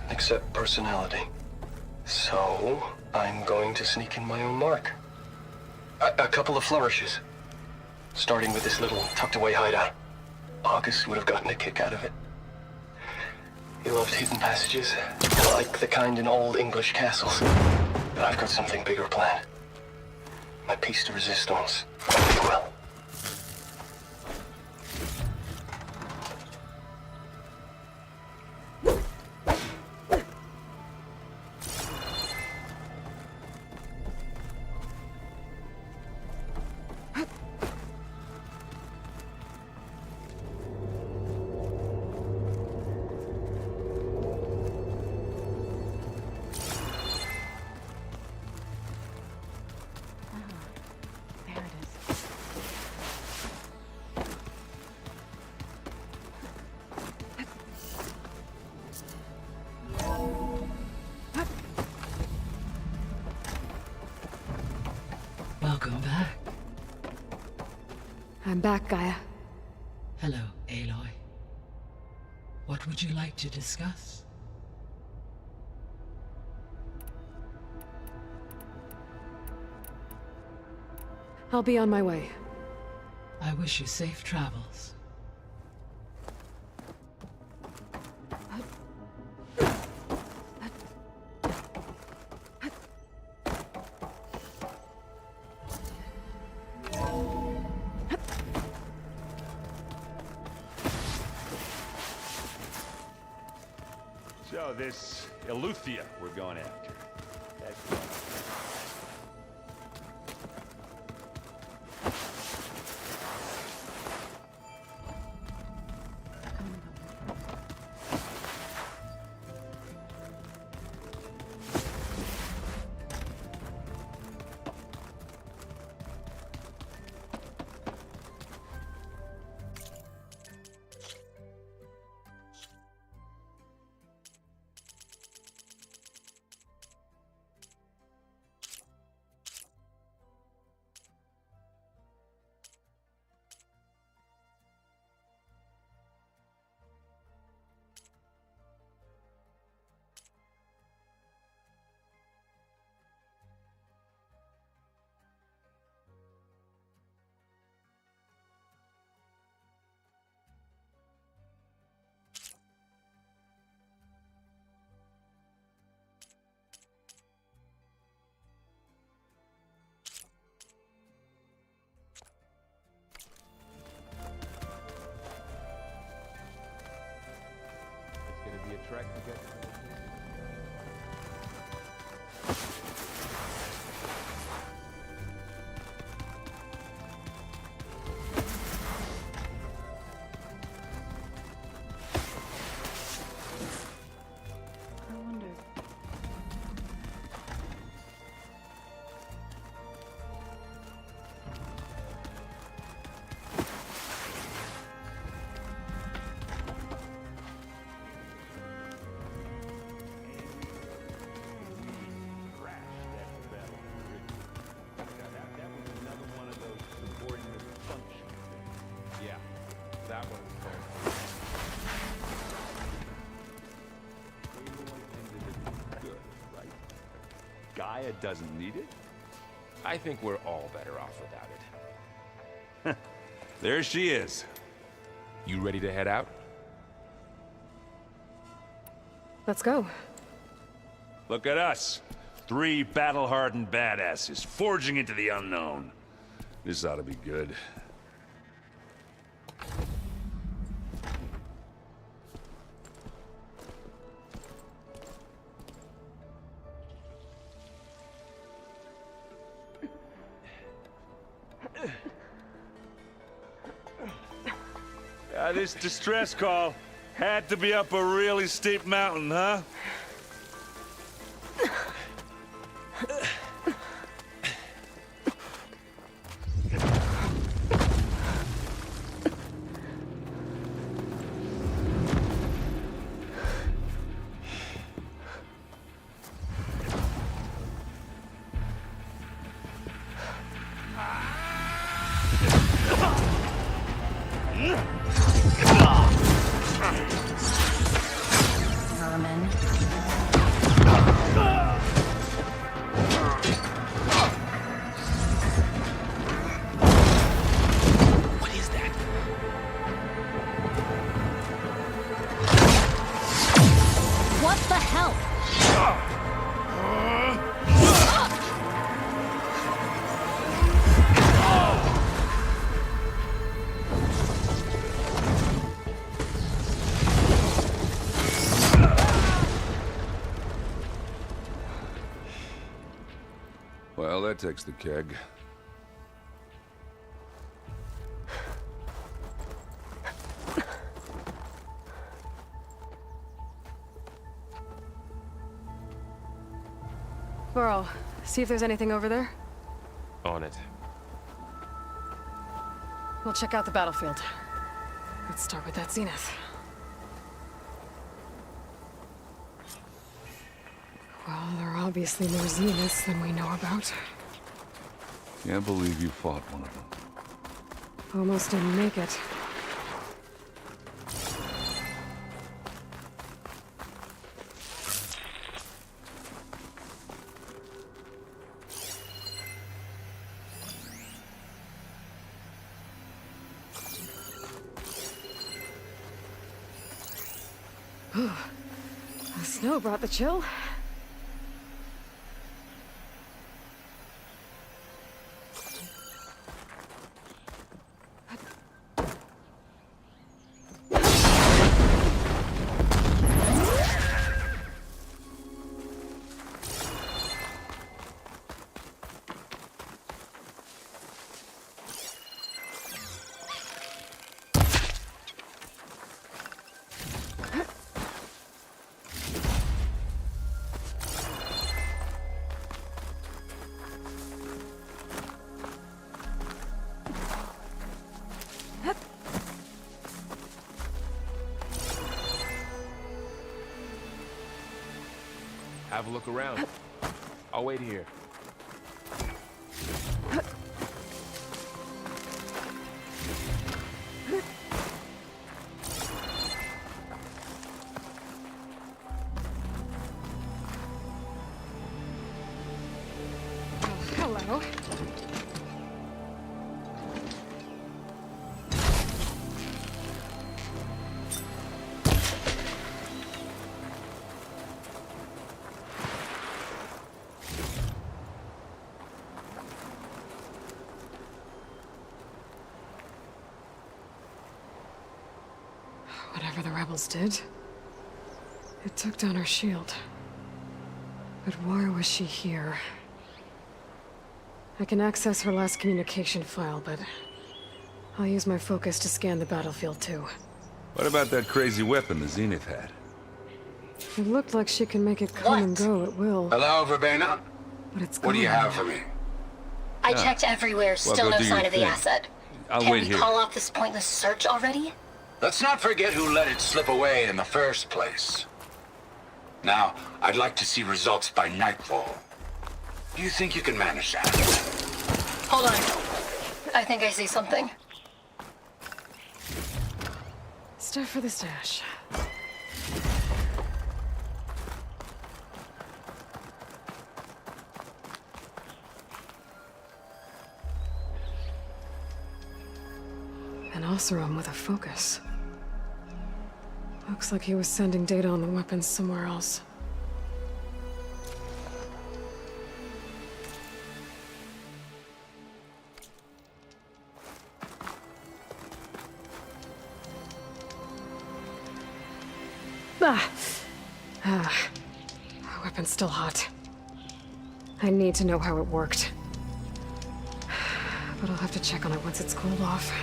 Except personality. So, I'm going to sneak in my own mark. A couple of flourishes. Starting with this little tucked-away hideout. August would have gotten a kick out of it. He loved hidden passages, like the kind in old English castles. But I've got something bigger planned. My piece de resistance, if you will. Welcome back. I'm back, Gaia. Hello, Aloy. What would you like to discuss? I'll be on my way. I wish you safe travels. So this Eleuthia we're going after. Gaia doesn't need it? I think we're all better off without it. There she is. You ready to head out? Let's go. Look at us. 3 battle-hardened badasses forging into the unknown. This ought to be good. This distress call had to be up a really steep mountain, huh? Vermin. What is that? What the hell? Well, that takes the keg. Burrow, see if there's anything over there. On it. We'll check out the battlefield. Let's start with that zenith. Well, there are obviously more zeniths than we know about. Can't believe you fought one of them. Almost didn't make it. The snow brought the chill. Have a look around. I'll wait here. Hello. Whatever the rebels did, it took down her shield. But why was she here? I can access her last communication file, but I'll use my focus to scan the battlefield too. What about that crazy weapon the Zenith had? It looked like she can make it come and go at will. Hello, Verbena? But it's What do you gone have now. for me? I checked everywhere, still no go do sign your of the thing. asset. I'll Can wait we here. call off this pointless search already? Let's not forget who let it slip away in the first place. Now, I'd like to see results by nightfall. Do you think you can manage that? Hold on. I think I see something. Stuff for the stash. An Oseram with a focus. Looks like he was sending data on the weapons somewhere else. Weapon's still hot. I need to know how it worked. But I'll have to check on it once it's cooled off.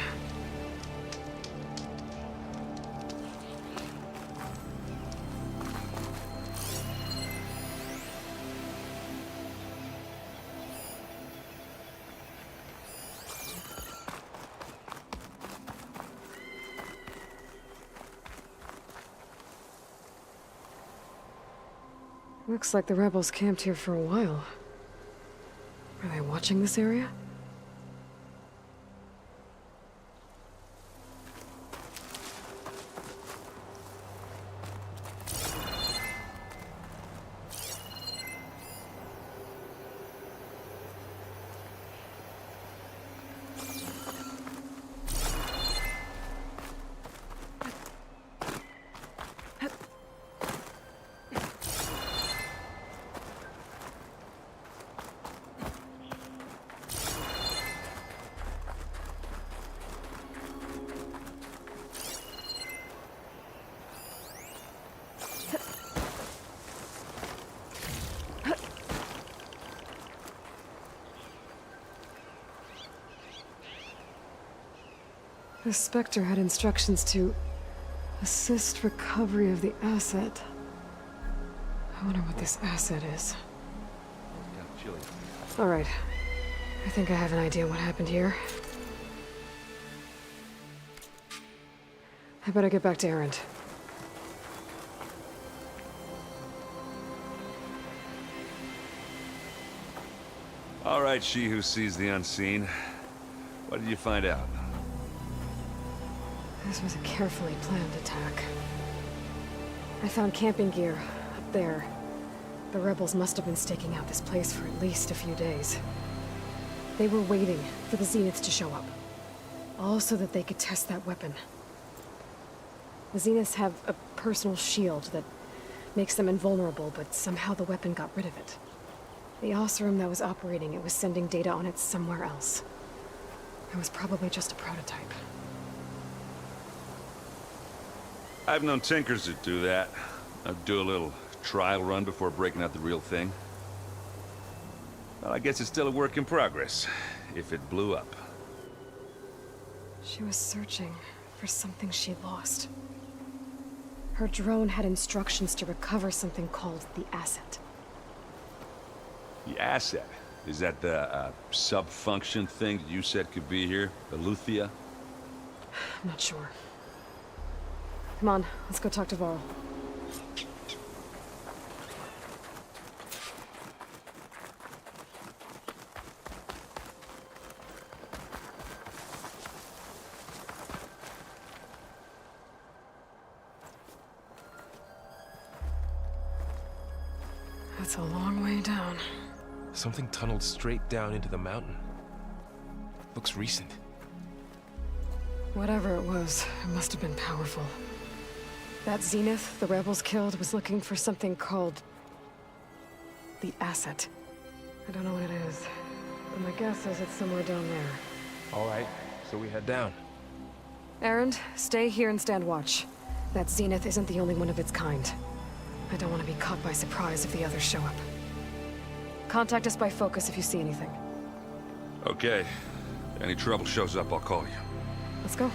Looks like the rebels camped here for a while. Are they watching this area? The Spectre had instructions to assist recovery of the asset. I wonder what this asset is. All right. I think I have an idea what happened here. I better get back to Erend. All right, she who sees the unseen. What did you find out? This was a carefully planned attack. I found camping gear up there. The rebels must have been staking out this place for at least a few days. They were waiting for the Zeniths to show up. All so that they could test that weapon. The Zeniths have a personal shield that makes them invulnerable, but somehow the weapon got rid of it. The Oseram that was operating it was sending data on it somewhere else. It was probably just a prototype. I've known tinkers that do that. I'd do a little trial run before breaking out the real thing. Well, I guess it's still a work in progress, if it blew up. She was searching for something she lost. Her drone had instructions to recover something called the asset. The asset? Is that the sub-function thing that you said could be here? The Luthia? I'm not sure. Come on, let's go talk to Varl. That's a long way down. Something tunneled straight down into the mountain. Looks recent. Whatever it was, it must have been powerful. That Zenith the rebels killed was looking for something called the asset. I don't know what it is, but my guess is it's somewhere down there. All right, so we head down. Erend, stay here and stand watch. That Zenith isn't the only one of its kind. I don't want to be caught by surprise if the others show up. Contact us by focus if you see anything. Okay. Any trouble shows up, I'll call you. Let's go.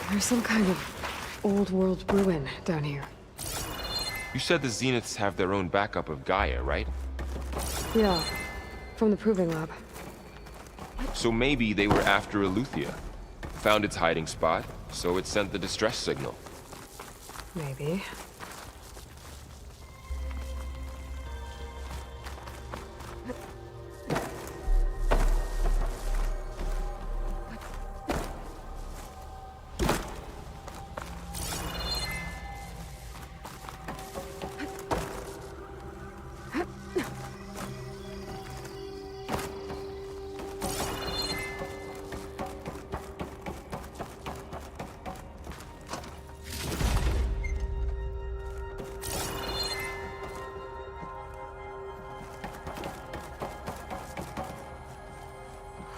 There's some kind of old-world ruin down here. You said the Zeniths have their own backup of Gaia, right? Yeah, from the Proving Lab. So maybe they were after Eleuthia. Found its hiding spot, so it sent the distress signal. Maybe.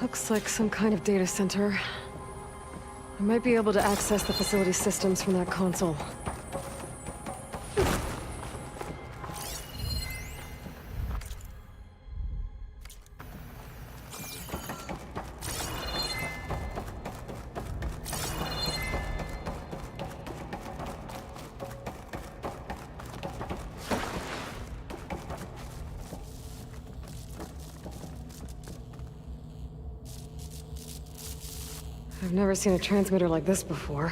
Looks like some kind of data center. I might be able to access the facility systems from that console. I've never seen a transmitter like this before.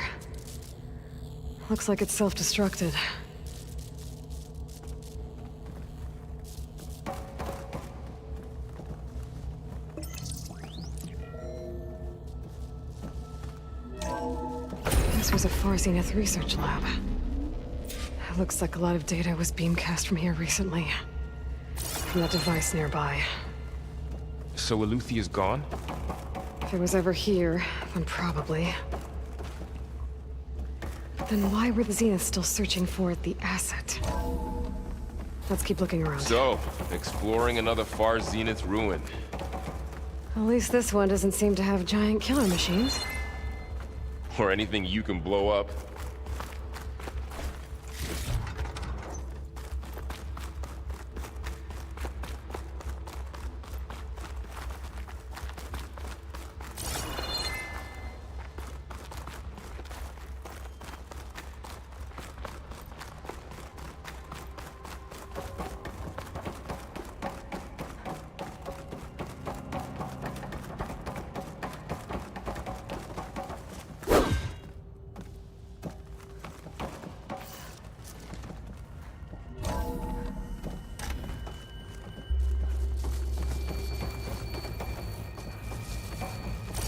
Looks like it's self-destructed. This was a Far Zenith research lab. It looks like a lot of data was beamcast from here recently. From that device nearby. So Eluthia's gone? If it was ever here, then probably. Then why were the Zeniths still searching for the asset? Let's keep looking around. So, exploring another Far Zenith ruin. At least this one doesn't seem to have giant killer machines. Or anything you can blow up.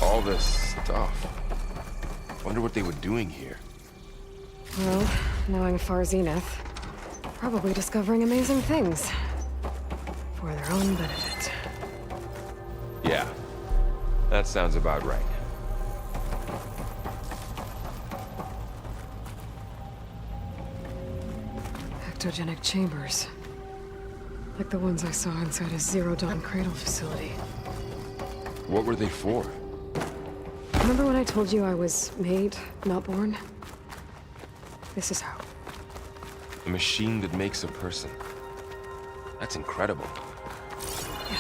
All this stuff. Wonder what they were doing here. Well, knowing Far Zenith, probably discovering amazing things. For their own benefit. Yeah, that sounds about right. Ectogenic chambers. Like the ones I saw inside a Zero Dawn cradle facility. What were they for? Remember when I told you I was made, not born? This is how. A machine that makes a person. That's incredible. Yeah.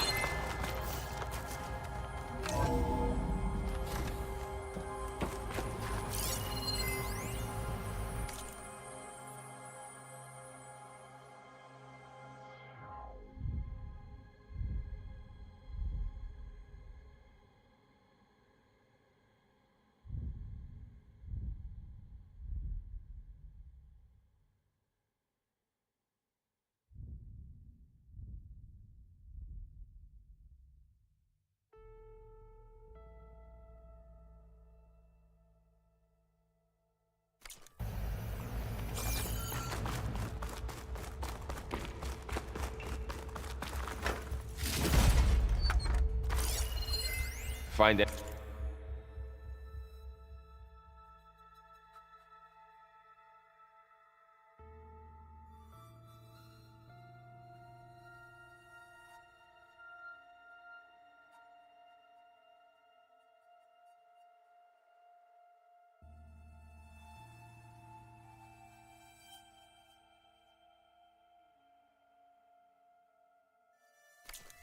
Find it.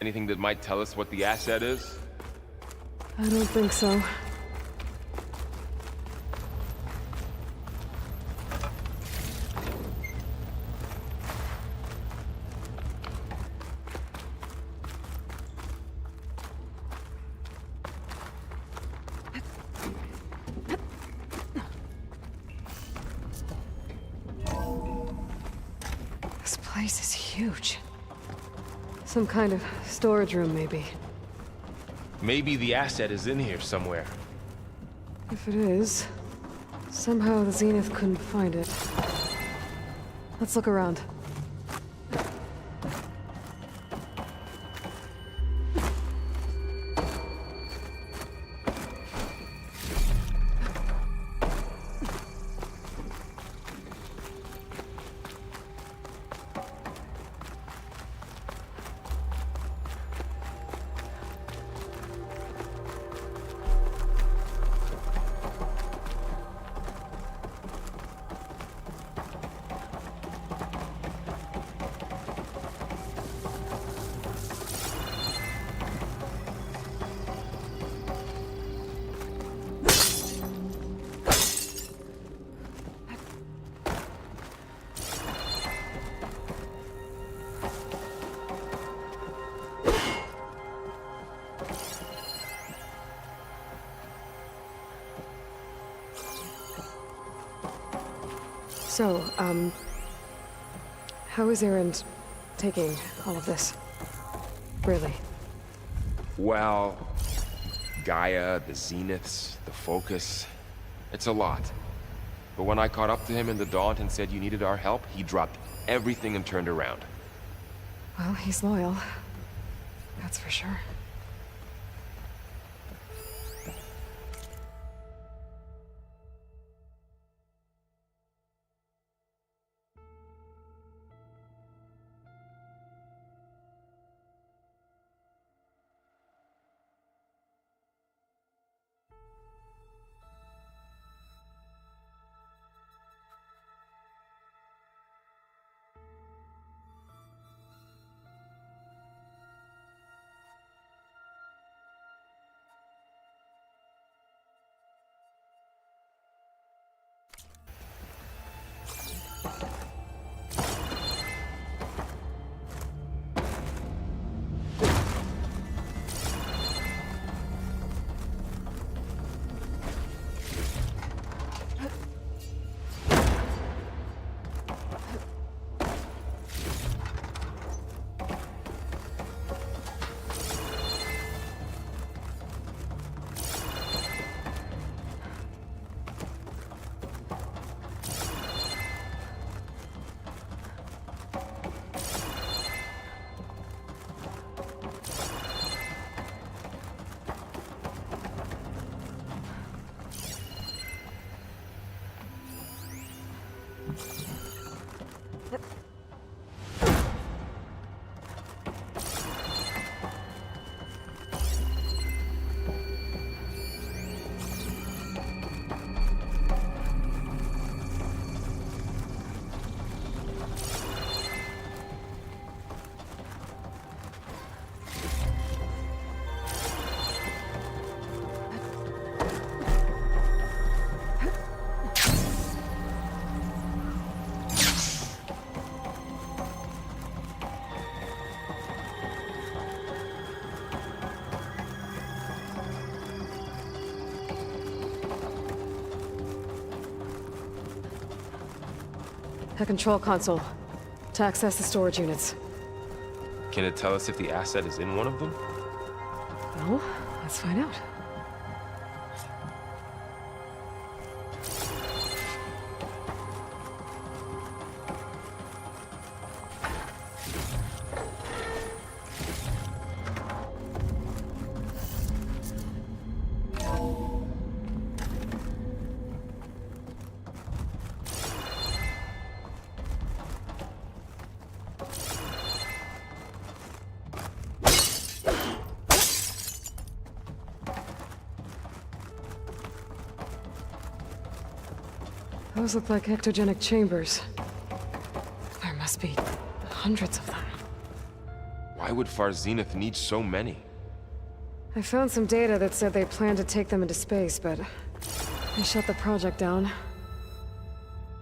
Anything that might tell us what the asset is? I don't think so. huge. Some kind of storage room, maybe. Maybe the asset is in here somewhere. If it is, somehow the Zenith couldn't find it. Let's look around. So, how is Erend taking all of this? Really? Well, Gaia, the Zeniths, the Focus. It's a lot. But when I caught up to him in the Daunt and said you needed our help, he dropped everything and turned around. Well, he's loyal. That's for sure. A control console to access the storage units. Can it tell us if the asset is in one of them? Well, let's find out. Those look like ectogenic chambers. There must be hundreds of them. Why would Far Zenith need so many? I found some data that said they planned to take them into space, but they shut the project down.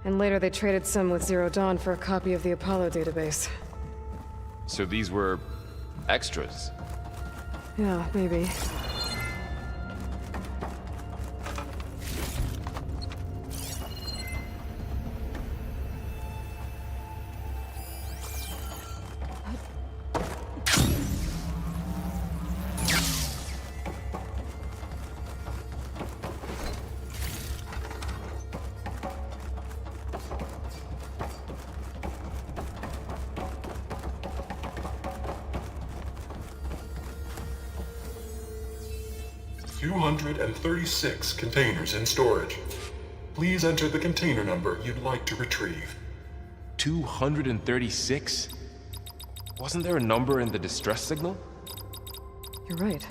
And later they traded some with Zero Dawn for a copy of the Apollo database. So these were extras? Yeah, maybe. 236 containers in storage. Please enter the container number you'd like to retrieve. 236? Wasn't there a number in the distress signal? You're right.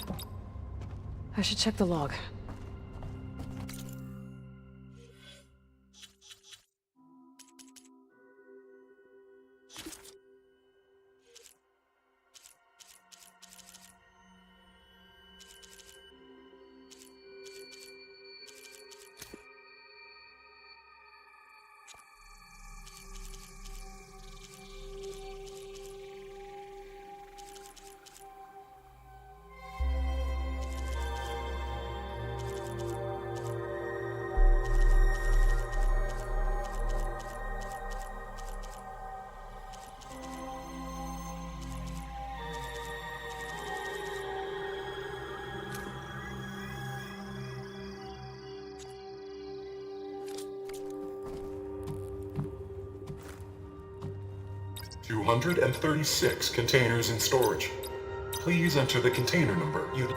I should check the log. $236 containers in storage. Please enter the container number you'd...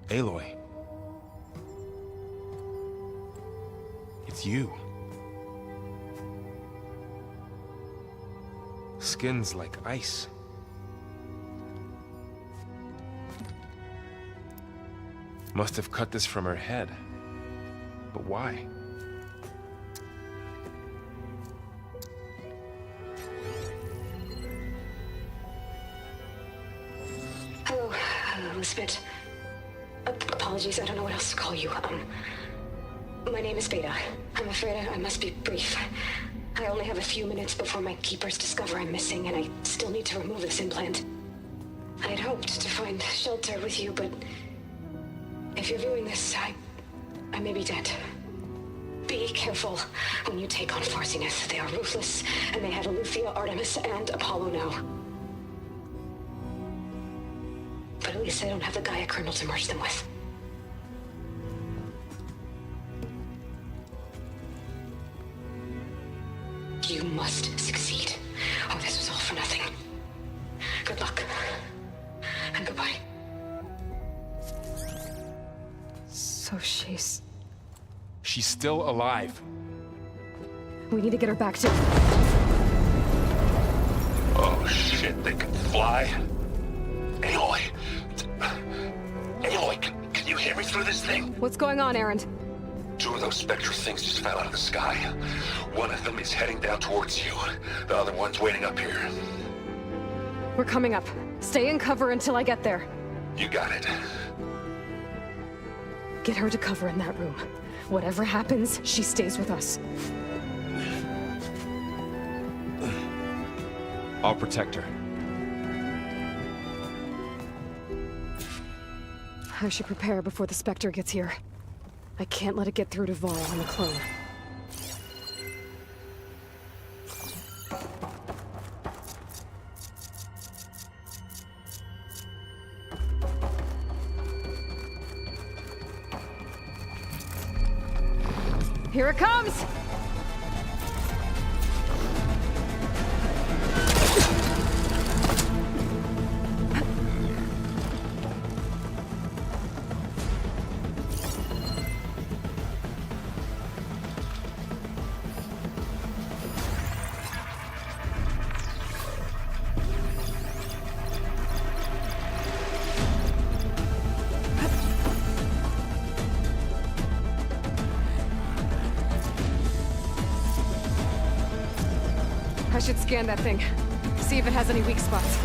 Aloy. It's you. Skin's like ice. Must have cut this from her head. But why? Hello, Elizabeth. Apologies, I don't know what else to call you. My name is Beta. I'm afraid I must be brief. I only have a few minutes before my keepers discover I'm missing, and I still need to remove this implant. I had hoped to find shelter with you, but if you're viewing this, I may be dead. Be careful when you take on Farsiness. They are ruthless, and they have Eleuthia, Artemis, and Apollo now. But at least I don't have the Gaia kernel to merge them with. You must succeed, or this was all for nothing. Good luck. And goodbye. So she's... She's still alive. We need to get her back to... Oh shit, they can fly? Aloy! Aloy, can you hear me through this thing? What's going on, Erend? 2 of those spectral things just fell out of the sky. One of them is heading down towards you. The other one's waiting up here. We're coming up. Stay in cover until I get there. You got it. Get her to cover in that room. Whatever happens, she stays with us. I'll protect her. I should prepare before the Spectre gets here. I can't let it get through to Vol and the clone. Here it comes! I should scan that thing. See if it has any weak spots.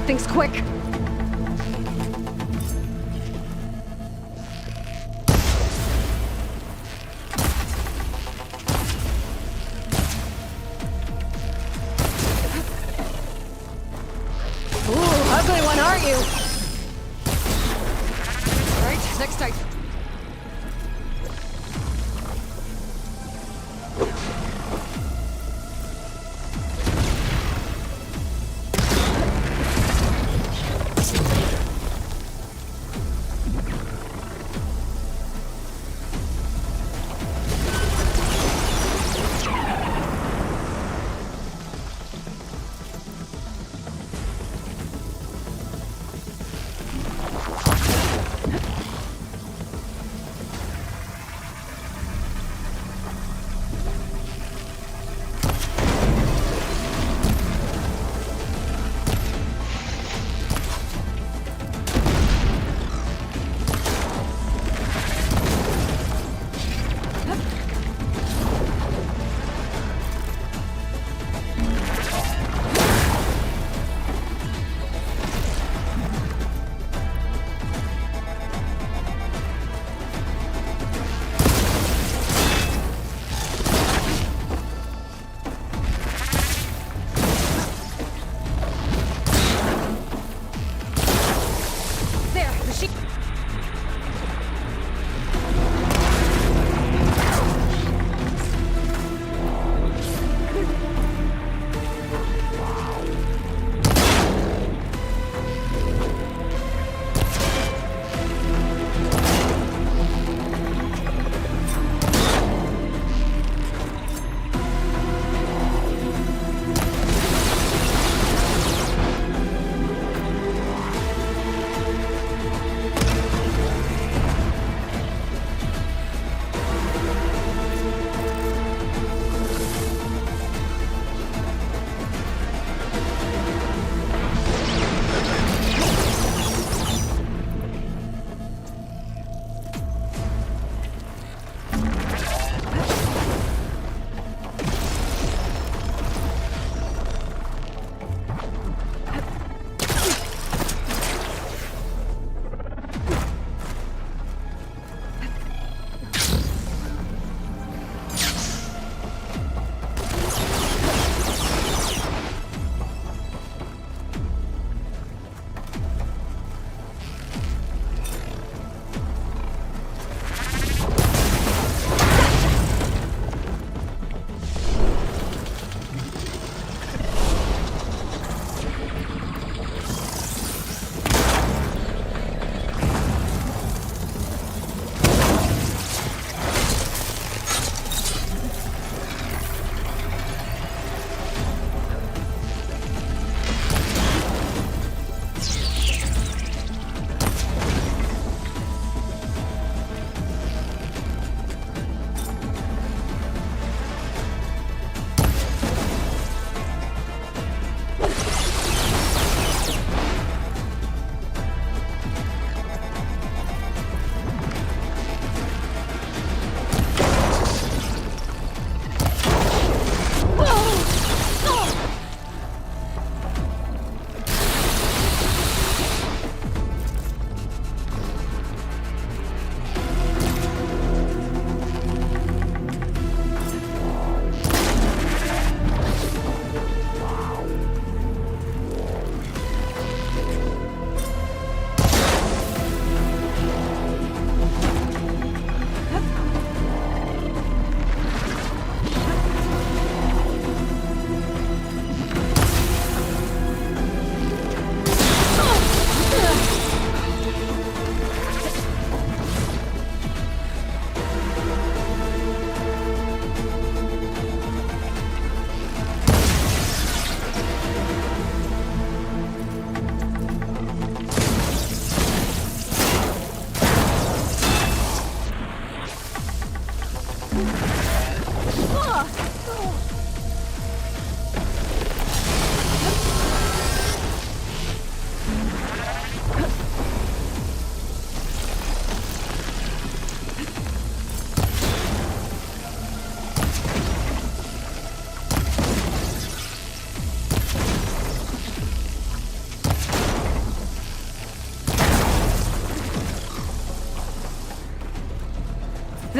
things quick! Ooh, ugly one, aren't you? Right, next time.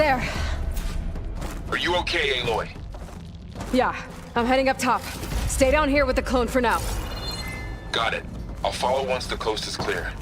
There! Are you okay, Aloy? Yeah, I'm heading up top. Stay down here with the clone for now. Got it. I'll follow once the coast is clear.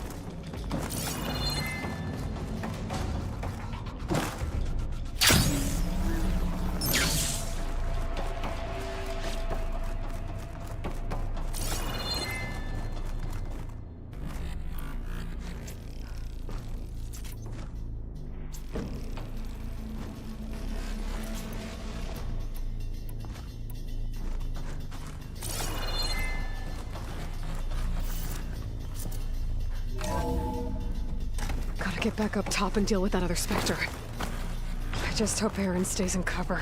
Gotta get back up top and deal with that other Spectre. I just hope Aaron stays in cover.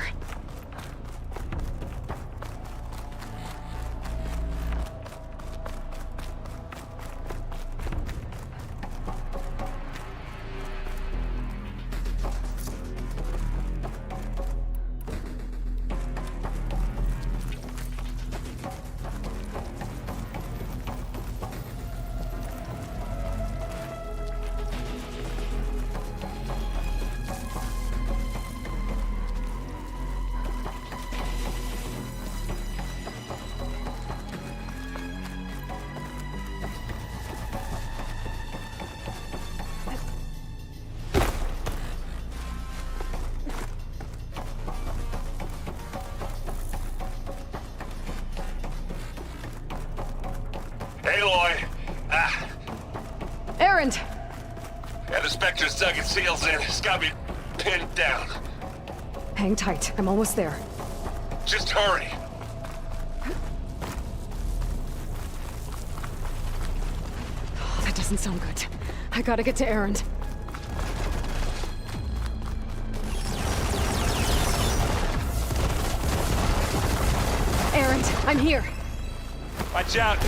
Aloy! Erend! Yeah, the Spectre's dug its heels in. It's got me pinned down. Hang tight. I'm almost there. Just hurry. Oh, that doesn't sound good. I gotta get to Erend. Erend, I'm here. Watch out.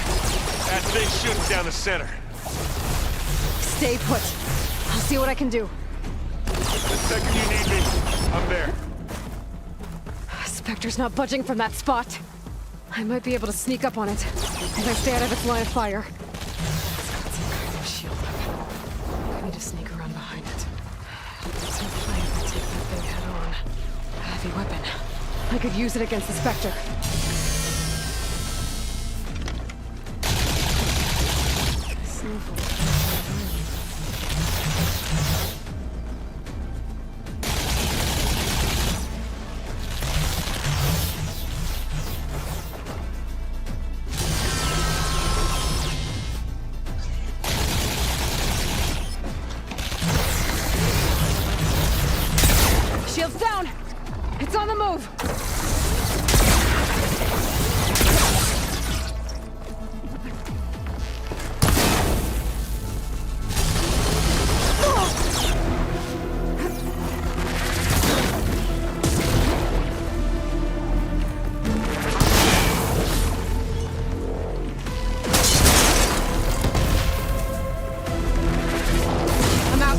That thing's shooting down the center. Stay put. I'll see what I can do. The second you need me, I'm there. Spectre's not budging from that spot. I might be able to sneak up on it if I stay out of its line of fire. It's got some kind of shield weapon. I need to sneak around behind it. There's no plan to take that thing head on. A heavy weapon. I could use it against the Spectre. Shield's down! It's on the move! I'm out.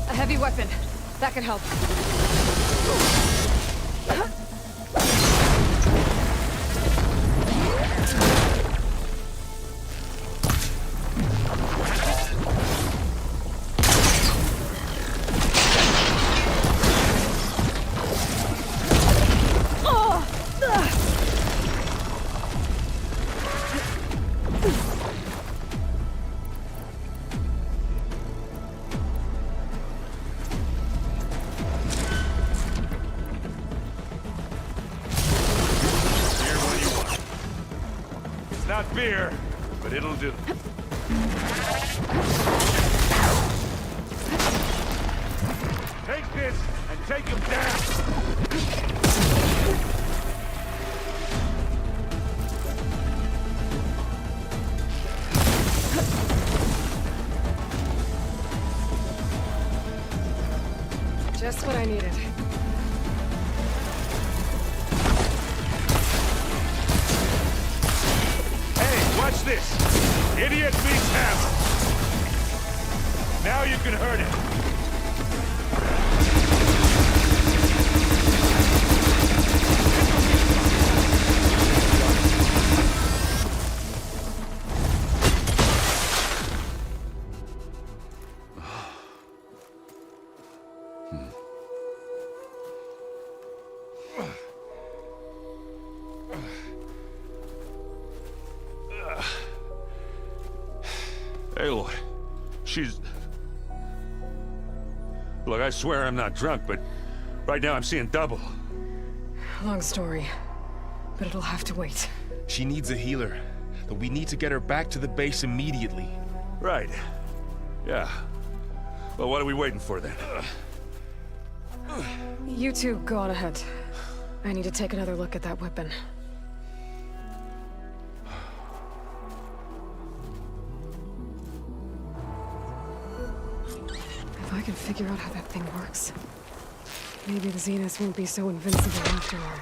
A heavy weapon. That could help. Not beer, but it'll do. Take this and take him down. Just what I needed. this? Idiot meets hammer. Now you can hurt it. Aloy, she's... Look, I swear I'm not drunk, but right now I'm seeing double. Long story, but it'll have to wait. She needs a healer, but we need to get her back to the base immediately. Right. Yeah. Well, what are we waiting for then? You two go on ahead. I need to take another look at that weapon. If I can figure out how that thing works, maybe the Zeniths won't be so invincible after all.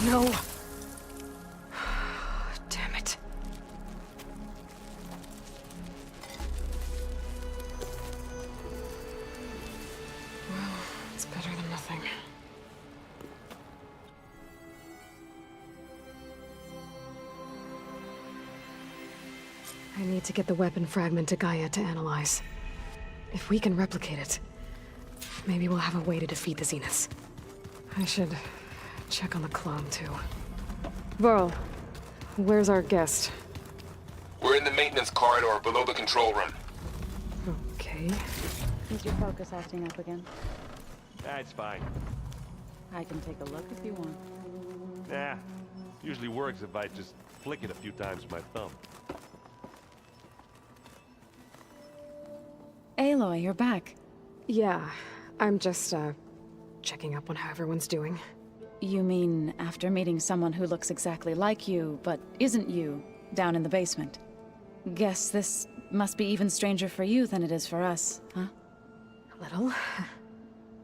No. Damn it. Well, it's better than nothing. I need to get the weapon fragment to Gaia to analyze. If we can replicate it, maybe we'll have a way to defeat the Zeniths. I should check on the clone, too. Varl, where's our guest? We're in the maintenance corridor below the control room. Okay. Is your focus acting up again? That's fine. I can take a look if you want. Nah. Usually works if I just flick it a few times with my thumb. Aloy, you're back. Yeah, I'm just, checking up on how everyone's doing. You mean after meeting someone who looks exactly like you, but isn't you, down in the basement? Guess this must be even stranger for you than it is for us, huh? A little.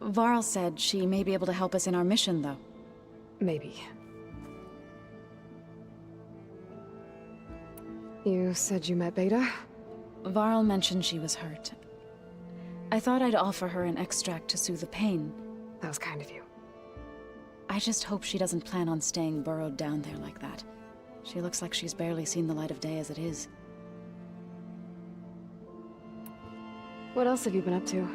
Varl said she may be able to help us in our mission, though. Maybe. You said you met Beta? Varl mentioned she was hurt. I thought I'd offer her an extract to soothe the pain. That was kind of you. I just hope she doesn't plan on staying burrowed down there like that. She looks like she's barely seen the light of day as it is. What else have you been up to?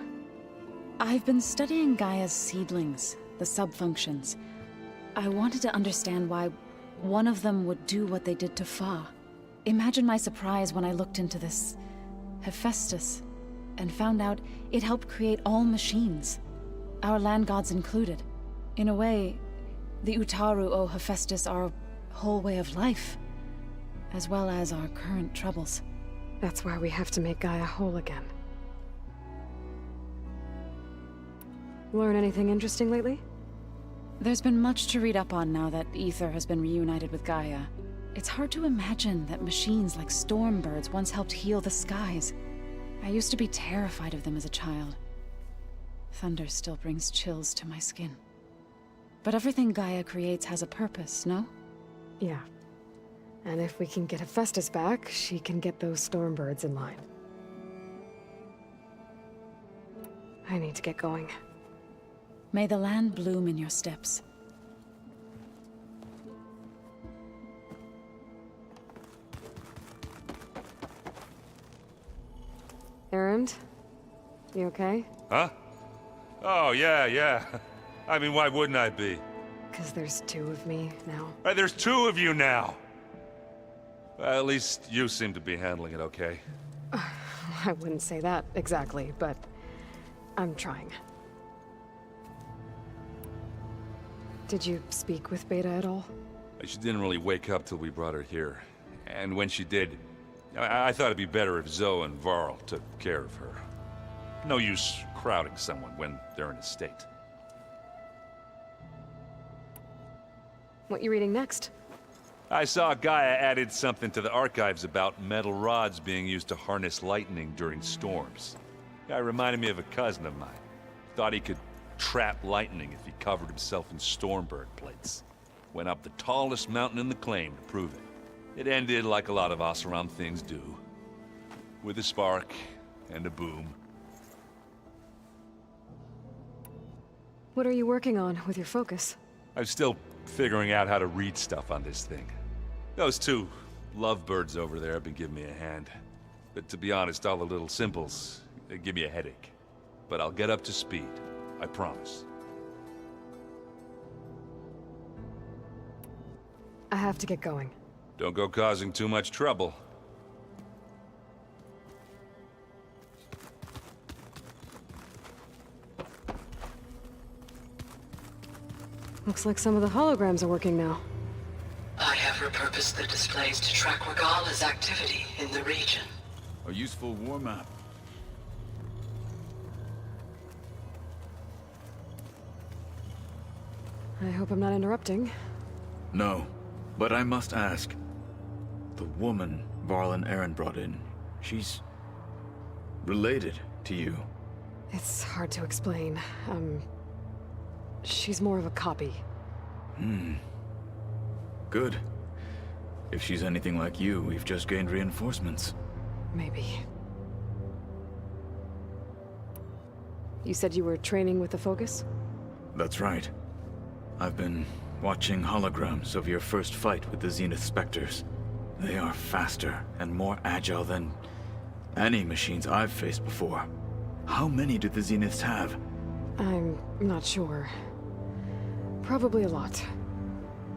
I've been studying Gaia's seedlings, the subfunctions. I wanted to understand why one of them would do what they did to Fa. Imagine my surprise when I looked into this Hephaestus and found out it helped create all machines, our land gods included. In a way, the Utaru owe Hephaestus our whole way of life, as well as our current troubles. That's why we have to make Gaia whole again. Learn anything interesting lately? There's been much to read up on now that Ether has been reunited with Gaia. It's hard to imagine that machines like Stormbirds once helped heal the skies. I used to be terrified of them as a child. Thunder still brings chills to my skin. But everything Gaia creates has a purpose, no? Yeah. And if we can get Hephaestus back, she can get those Stormbirds in line. I need to get going. May the land bloom in your steps. Errand? You okay? Huh? Oh, yeah. I mean, why wouldn't I be? Because there's two of me now. Right, there's two of you now! Well, at least you seem to be handling it okay. I wouldn't say that exactly, but I'm trying. Did you speak with Beta at all? She didn't really wake up till we brought her here. And when she did, I thought it'd be better if Zoe and Varl took care of her. No use crowding someone when they're in a state. What you reading next? I saw Gaia added something to the archives about metal rods being used to harness lightning during storms. Guy reminded me of a cousin of mine. Thought he could trap lightning if he covered himself in Stormbird plates. Went up the tallest mountain in the claim to prove it. It ended like a lot of Oseram things do. With a spark and a boom. What are you working on with your focus? I'm still figuring out how to read stuff on this thing. Those two lovebirds over there have been giving me a hand. But to be honest, all the little symbols, they give me a headache. But I'll get up to speed, I promise. I have to get going. Don't go causing too much trouble. Looks like some of the holograms are working now. I have repurposed the displays to track Regala's activity in the region. A useful war map. I hope I'm not interrupting. No, but I must ask. The woman Varl and Aaron brought in, she's related to you. It's hard to explain. She's more of a copy. Good. If she's anything like you, we've just gained reinforcements. Maybe. You said you were training with the Focus? That's right. I've been watching holograms of your first fight with the Zenith Spectres. They are faster and more agile than any machines I've faced before. How many do the Zeniths have? I'm not sure. Probably a lot.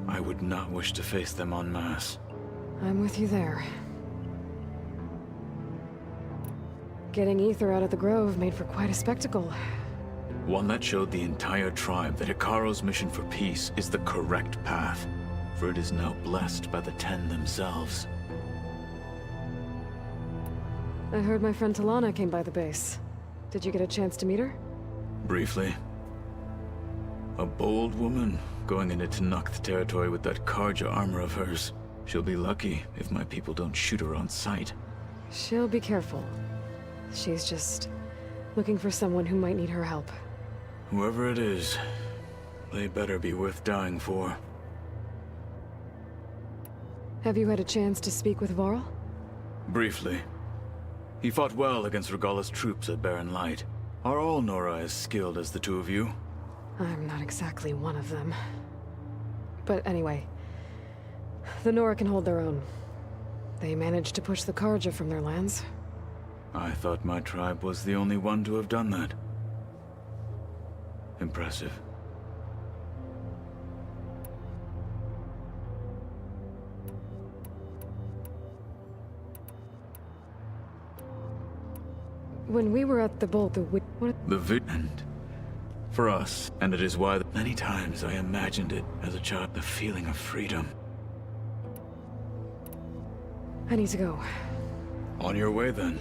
I would not wish to face them en masse. I'm with you there. Getting Ether out of the Grove made for quite a spectacle. One that showed the entire tribe that Hikaro's mission for peace is the correct path, for it is now blessed by the Ten themselves. I heard my friend Talana came by the base. Did you get a chance to meet her? Briefly. A bold woman going into Tenakth territory with that Karja armor of hers. She'll be lucky if my people don't shoot her on sight. She'll be careful. She's just looking for someone who might need her help. Whoever it is, they better be worth dying for. Have you had a chance to speak with Varl? Briefly. He fought well against Regala's troops at Barren Light. Are all Nora as skilled as the two of you? I'm not exactly one of them. But anyway, the Nora can hold their own. They managed to push the Karja from their lands. I thought my tribe was the only one to have done that. Impressive. When we were at the bolt, The end. For us, and it is why many times I imagined it as a child, the feeling of freedom. I need to go. On your way then.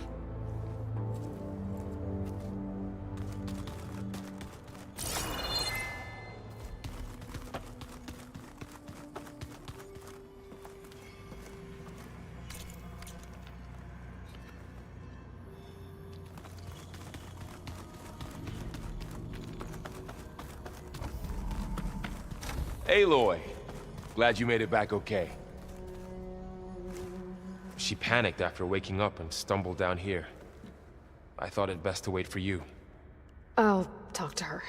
Aloy! Glad you made it back okay. She panicked after waking up and stumbled down here. I thought it best to wait for you. I'll talk to her.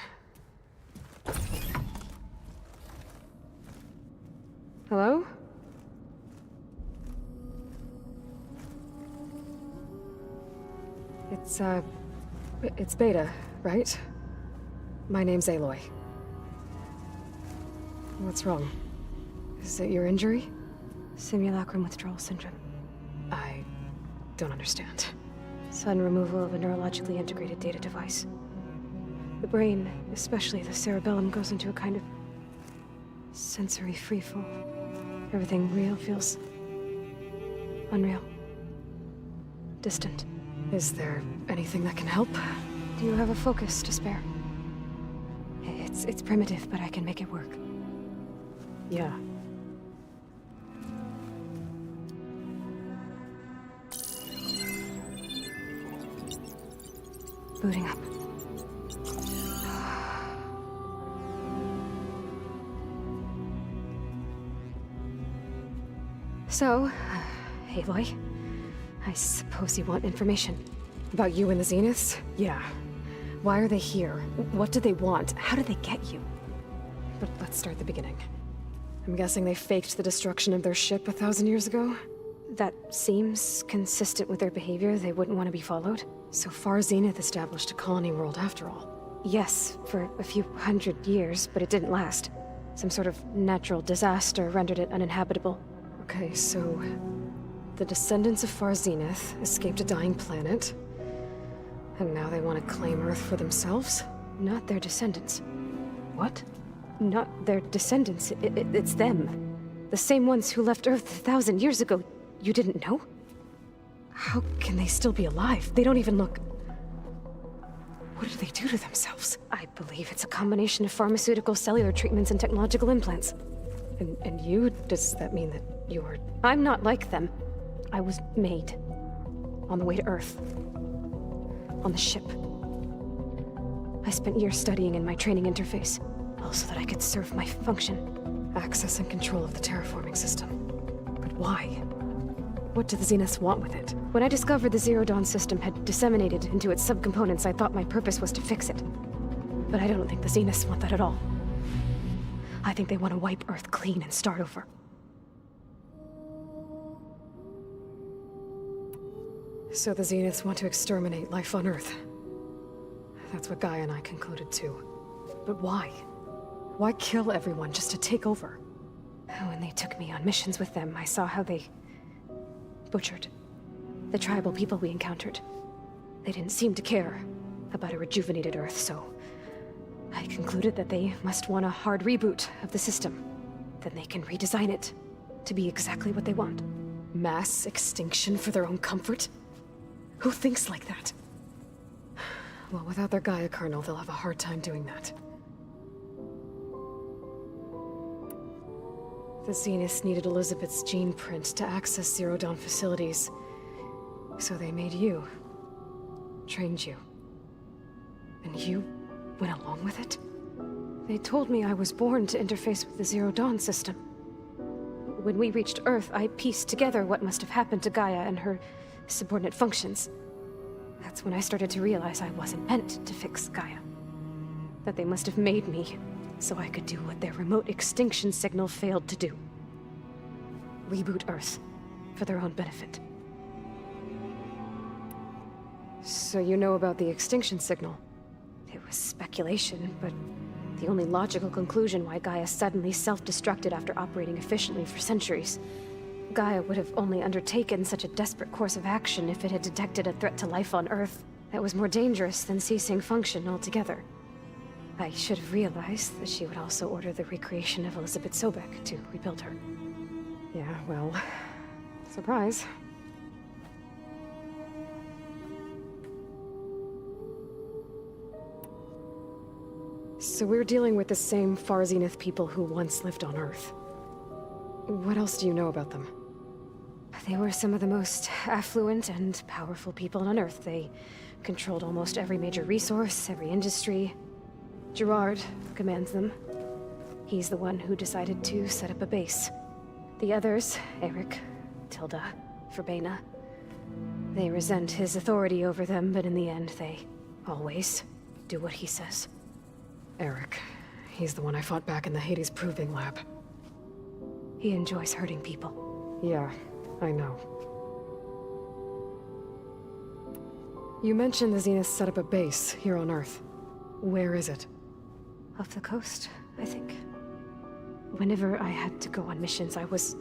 Hello? It's Beta, right? My name's Aloy. What's wrong? Is it your injury? Simulacrum withdrawal syndrome. I don't understand. Sudden removal of a neurologically integrated data device. The brain, especially the cerebellum, goes into a kind of sensory freefall. Everything real feels unreal. Distant. Is there anything that can help? Do you have a focus to spare? It's primitive, but I can make it work. Yeah. Booting up. So, Aloy, I suppose you want information. About you and the Zeniths? Yeah. Why are they here? What do they want? How did they get you? But let's start at the beginning. I'm guessing they faked the destruction of their ship 1,000 years ago? That seems consistent with their behavior. They wouldn't want to be followed. So far, Zenith established a colony world after all. Yes, for a few hundred years, but it didn't last. Some sort of natural disaster rendered it uninhabitable. Okay, so the descendants of Far Zenith escaped a dying planet, and now they want to claim Earth for themselves? Not their descendants. What? Not their descendants. It's them. The same ones who left Earth 1,000 years ago. You didn't know? How can they still be alive? They don't even look... What did they do to themselves? I believe it's a combination of pharmaceutical, cellular treatments, and technological implants. And you? Does that mean that you're... I'm not like them. I was made. On the way to Earth. On the ship. I spent years studying in my training interface, all so that I could serve my function. Access and control of the terraforming system. But why? What do the Zeniths want with it? When I discovered the Zero Dawn system had disseminated into its subcomponents, I thought my purpose was to fix it. But I don't think the Zeniths want that at all. I think they want to wipe Earth clean and start over. So the Zeniths want to exterminate life on Earth. That's what Gaia and I concluded too. But why? Why kill everyone just to take over? When they took me on missions with them, I saw how they butchered the tribal people we encountered. They didn't seem to care about a rejuvenated Earth, so I concluded that they must want a hard reboot of the system. Then they can redesign it to be exactly what they want. Mass extinction for their own comfort? Who thinks like that? Well, without their Gaia kernel, they'll have a hard time doing that. The Zeniths needed Elizabeth's gene print to access Zero Dawn facilities. So they made you. Trained you. And you went along with it? They told me I was born to interface with the Zero Dawn system. When we reached Earth, I pieced together what must have happened to Gaia and her subordinate functions. That's when I started to realize I wasn't meant to fix Gaia. That they must have made me so I could do what their remote extinction signal failed to do. Reboot Earth, for their own benefit. So you know about the extinction signal? It was speculation, but the only logical conclusion why Gaia suddenly self-destructed after operating efficiently for centuries. Gaia would have only undertaken such a desperate course of action if it had detected a threat to life on Earth that was more dangerous than ceasing function altogether. I should have realized that she would also order the recreation of Elizabeth Sobek to rebuild her. Yeah, well, surprise. So we're dealing with the same Far Zenith people who once lived on Earth. What else do you know about them? They were some of the most affluent and powerful people on Earth. They controlled almost every major resource, every industry. Gerard commands them. He's the one who decided to set up a base. The others, Eric, Tilda, Verbena, they resent his authority over them, but in the end, they always do what he says. Eric. He's the one I fought back in the Hades Proving Lab. He enjoys hurting people. Yeah, I know. You mentioned the Zeniths set up a base here on Earth. Where is it? Off the coast, I think. Whenever I had to go on missions, I was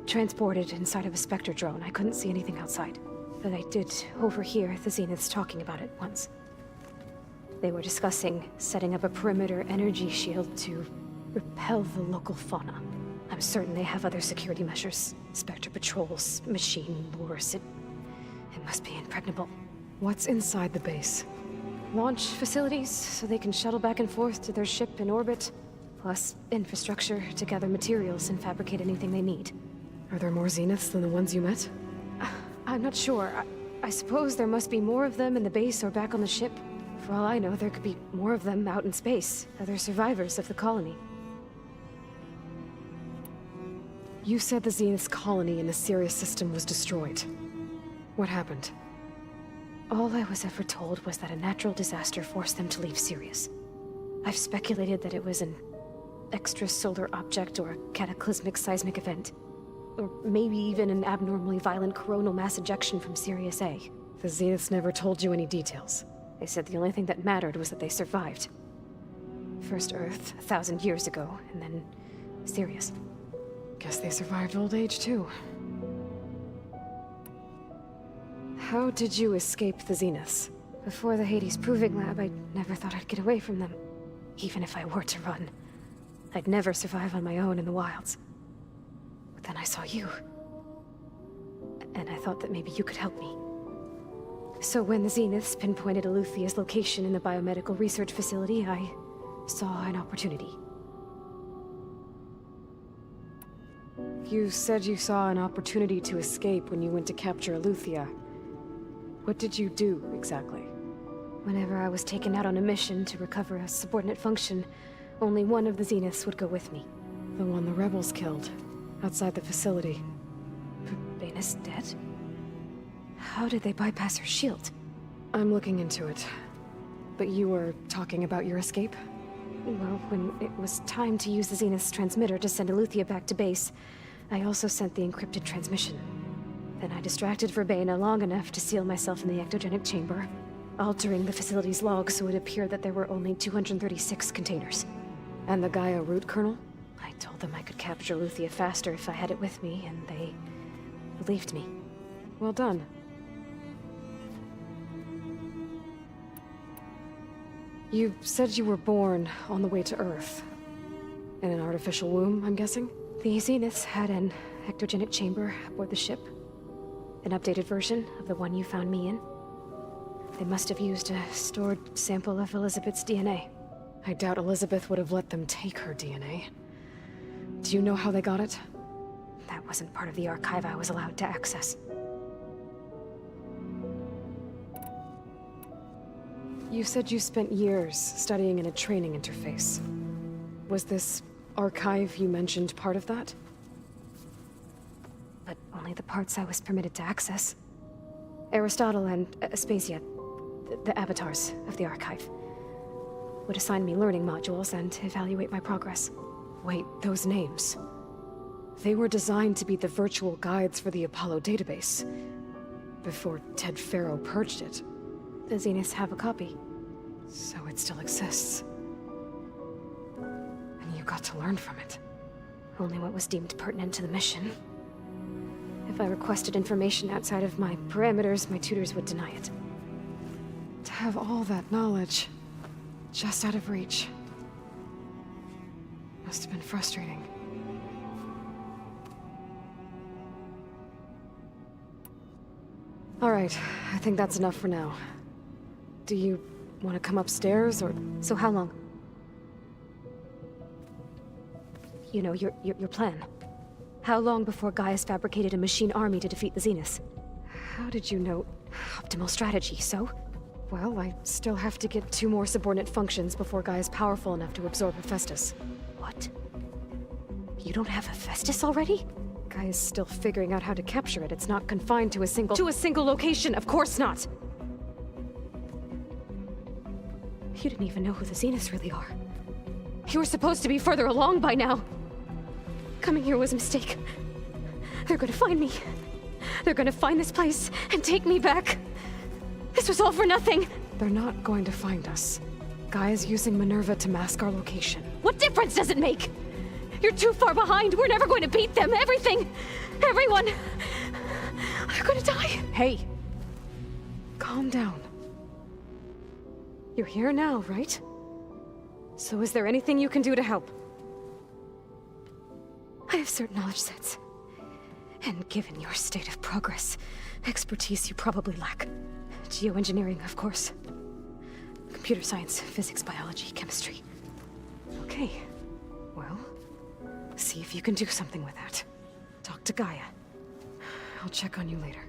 transported inside of a Spectre drone. I couldn't see anything outside. But I did overhear the Zeniths talking about it once. They were discussing setting up a perimeter energy shield to repel the local fauna. I'm certain they have other security measures. Spectre patrols, machine lures. It must be impregnable. What's inside the base? Launch facilities, so they can shuttle back and forth to their ship in orbit. Plus, infrastructure to gather materials and fabricate anything they need. Are there more Zeniths than the ones you met? I'm not sure. I suppose there must be more of them in the base or back on the ship. For all I know, there could be more of them out in space. Other survivors of the colony. You said the Zenith's colony in the Sirius system was destroyed. What happened? All I was ever told was that a natural disaster forced them to leave Sirius. I've speculated that it was an extrasolar object or a cataclysmic seismic event. Or maybe even an abnormally violent coronal mass ejection from Sirius A. The Zeniths never told you any details. They said the only thing that mattered was that they survived. First Earth, 1,000 years ago, and then Sirius. Guess they survived old age, too. How did you escape the Zeniths? Before the Hades Proving Lab, I never thought I'd get away from them. Even if I were to run. I'd never survive on my own in the wilds. But then I saw you. And I thought that maybe you could help me. So when the Zeniths pinpointed Eluthia's location in the biomedical research facility, I saw an opportunity. You said you saw an opportunity to escape when you went to capture Eluthia. What did you do, exactly? Whenever I was taken out on a mission to recover a subordinate function, only one of the Zeniths would go with me. The one the rebels killed, outside the facility. Baina's dead? How did they bypass her shield? I'm looking into it. But you were talking about your escape? Well, when it was time to use the Zenith's transmitter to send Eluthia back to base, I also sent the encrypted transmission. Then I distracted Verbena long enough to seal myself in the ectogenic chamber, altering the facility's log so it appeared that there were only 236 containers. And the Gaia root kernel? I told them I could capture Eluthia faster if I had it with me, and they believed me. Well done. You said you were born on the way to Earth. In an artificial womb, I'm guessing? The Zeniths had an ectogenic chamber aboard the ship. An updated version of the one you found me in. They must have used a stored sample of Elizabeth's DNA. I doubt Elizabeth would have let them take her DNA. Do you know how they got it? That wasn't part of the archive I was allowed to access. You said you spent years studying in a training interface. Was this archive you mentioned part of that? But only the parts I was permitted to access. Aristotle and Aspasia, the avatars of the archive, would assign me learning modules and evaluate my progress. Wait, those names. They were designed to be the virtual guides for the Apollo database. Before Ted Faro purged it. The Zeniths have a copy. So it still exists. And you got to learn from it. Only what was deemed pertinent to the mission. If I requested information outside of my parameters, my tutors would deny it. To have all that knowledge, just out of reach. Must have been frustrating. All right, I think that's enough for now. Do you want to come upstairs, or... So how long? You know, your plan. How long before Gaia's fabricated a machine army to defeat the Zeniths? How did you know? Optimal strategy, so? Well, I still have to get 2 more subordinate functions before Gaia's powerful enough to absorb Hephaestus. What? You don't have Hephaestus already? Gaia's still figuring out how to capture it. It's not confined to a single... To a single location, of course not! You didn't even know who the Zeniths really are. You were supposed to be further along by now. Coming here was a mistake. They're gonna find me. They're gonna find this place and take me back. This was all for nothing! They're not going to find us. Gaia's using Minerva to mask our location. What difference does it make? You're too far behind. We're never going to beat them. Everything. Everyone. They're gonna die. Hey. Calm down. You're here now, right? So is there anything you can do to help? I have certain knowledge sets. And given your state of progress, expertise you probably lack. Geoengineering, of course. Computer science, physics, biology, chemistry. Okay. Well, see if you can do something with that. Talk to Gaia. I'll check on you later.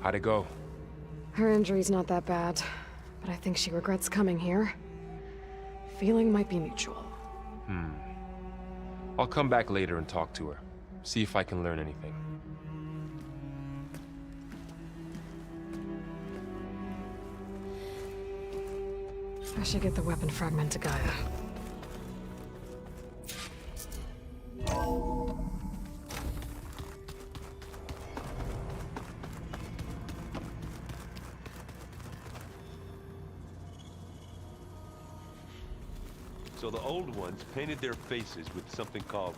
How'd it go? Her injury's not that bad, but I think she regrets coming here. Feeling might be mutual. I'll come back later and talk to her. See if I can learn anything. I should get the weapon fragment to Gaia. So the old ones painted their faces with something called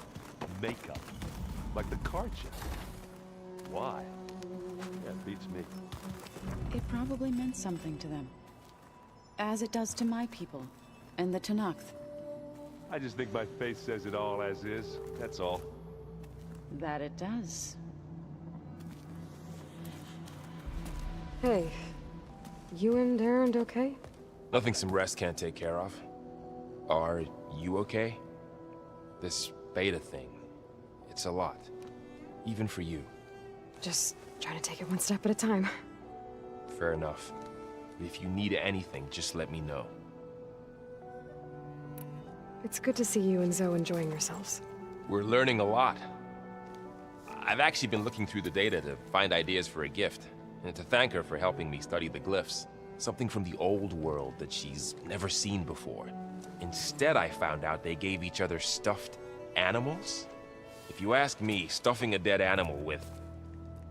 makeup. Like the card show. Why? That beats me. It probably meant something to them. As it does to my people, and the Tenakth. I just think my face says it all as is, that's all. That it does. Hey, you and Erend okay? Nothing some rest can't take care of. Are you okay? This beta thing, it's a lot. Even for you. Just trying to take it one step at a time. Fair enough. If you need anything, just let me know. It's good to see you and Zoe enjoying yourselves. We're learning a lot. I've actually been looking through the data to find ideas for a gift, and to thank her for helping me study the glyphs. Something from the old world that she's never seen before. Instead, I found out they gave each other stuffed animals. If you ask me, stuffing a dead animal with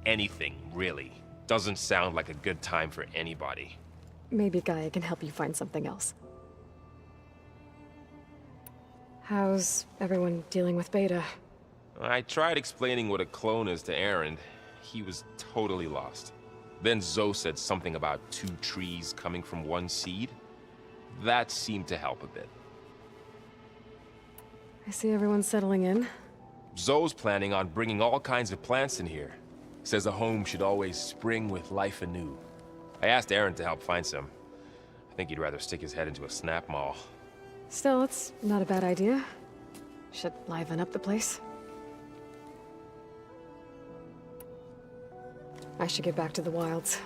anything, really, doesn't sound like a good time for anybody. Maybe Gaia can help you find something else. How's everyone dealing with Beta? I tried explaining what a clone is to Erend. He was totally lost. Then Zoe said something about 2 trees coming from 1 seed. That seemed to help a bit. I see everyone settling in. Zoe's planning on bringing all kinds of plants in here. Says a home should always spring with life anew. I asked Erend to help find some. I think he'd rather stick his head into a snap mall. Still, it's not a bad idea. Should liven up the place. I should get back to the wilds.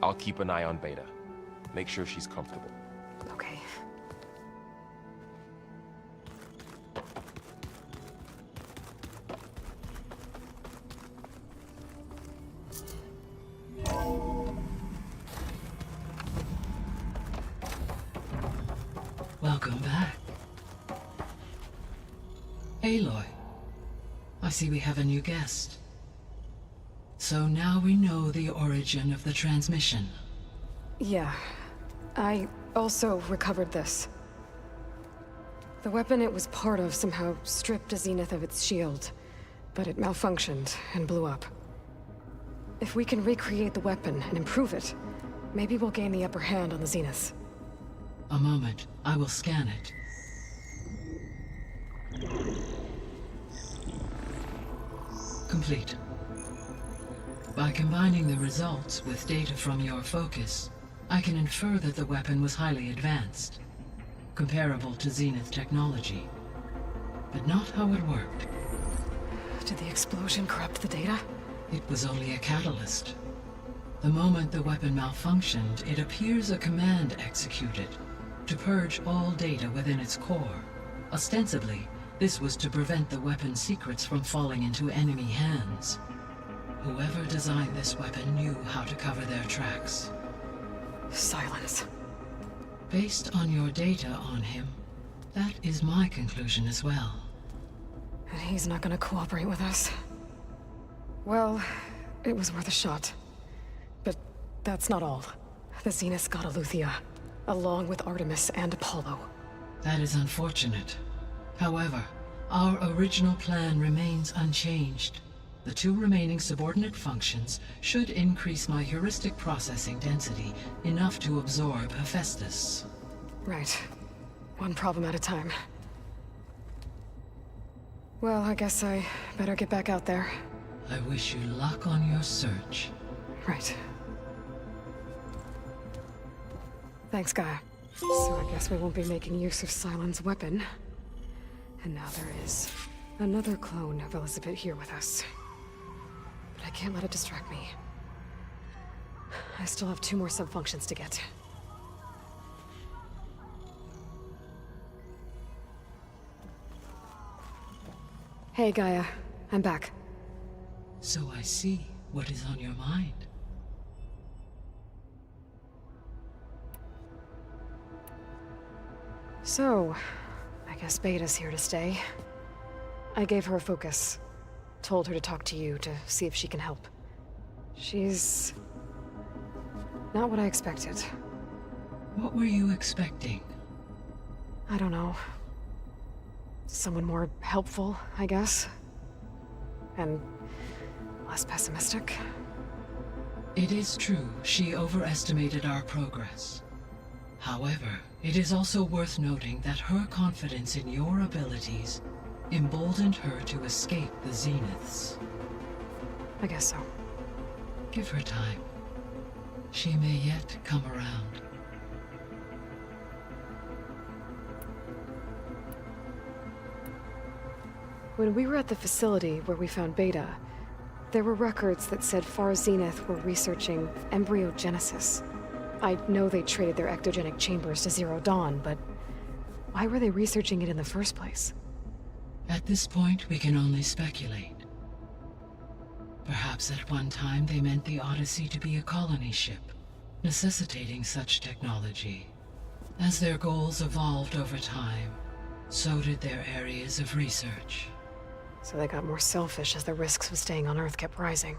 I'll keep an eye on Beta. Make sure she's comfortable. Okay. Welcome back. Aloy, I see we have a new guest. So now we know the origin of the transmission. Yeah. I also recovered this. The weapon it was part of somehow stripped a Zenith of its shield, but it malfunctioned and blew up. If we can recreate the weapon and improve it, maybe we'll gain the upper hand on the Zeniths. A moment, I will scan it. Complete. By combining the results with data from your focus, I can infer that the weapon was highly advanced, comparable to Zenith technology, but not how it worked. Did the explosion corrupt the data? It was only a catalyst. The moment the weapon malfunctioned, it appears a command executed to purge all data within its core. Ostensibly, this was to prevent the weapon's secrets from falling into enemy hands. Whoever designed this weapon knew how to cover their tracks. Silence. Based on your data on him, that is my conclusion as well. And he's not gonna cooperate with us. Well, it was worth a shot. But that's not all. The Zeniths got Eleuthia, along with Artemis and Apollo. That is unfortunate. However, our original plan remains unchanged. The 2 remaining subordinate functions should increase my heuristic processing density enough to absorb Hephaestus. Right. One problem at a time. Well, I guess I better get back out there. I wish you luck on your search. Right. Thanks, Gaia. So I guess we won't be making use of Cylon's weapon. And now there is another clone of Elizabeth here with us. But I can't let it distract me. I still have 2 more sub-functions to get. Hey, Gaia. I'm back. So I see what is on your mind. So, I guess Beta's here to stay. I gave her a focus. Told her to talk to you to see if she can help. She's not what I expected. What were you expecting? I don't know. Someone more helpful, I guess. And less pessimistic. It is true she overestimated our progress. However, it is also worth noting that her confidence in your abilities emboldened her to escape the Zeniths. I guess so. Give her time. She may yet come around. When we were at the facility where we found Beta, there were records that said Far Zenith were researching embryogenesis. I know they traded their ectogenic chambers to Zero Dawn, but why were they researching it in the first place? At this point, we can only speculate. Perhaps at one time they meant the Odyssey to be a colony ship, necessitating such technology. As their goals evolved over time, so did their areas of research. So they got more selfish as the risks of staying on Earth kept rising.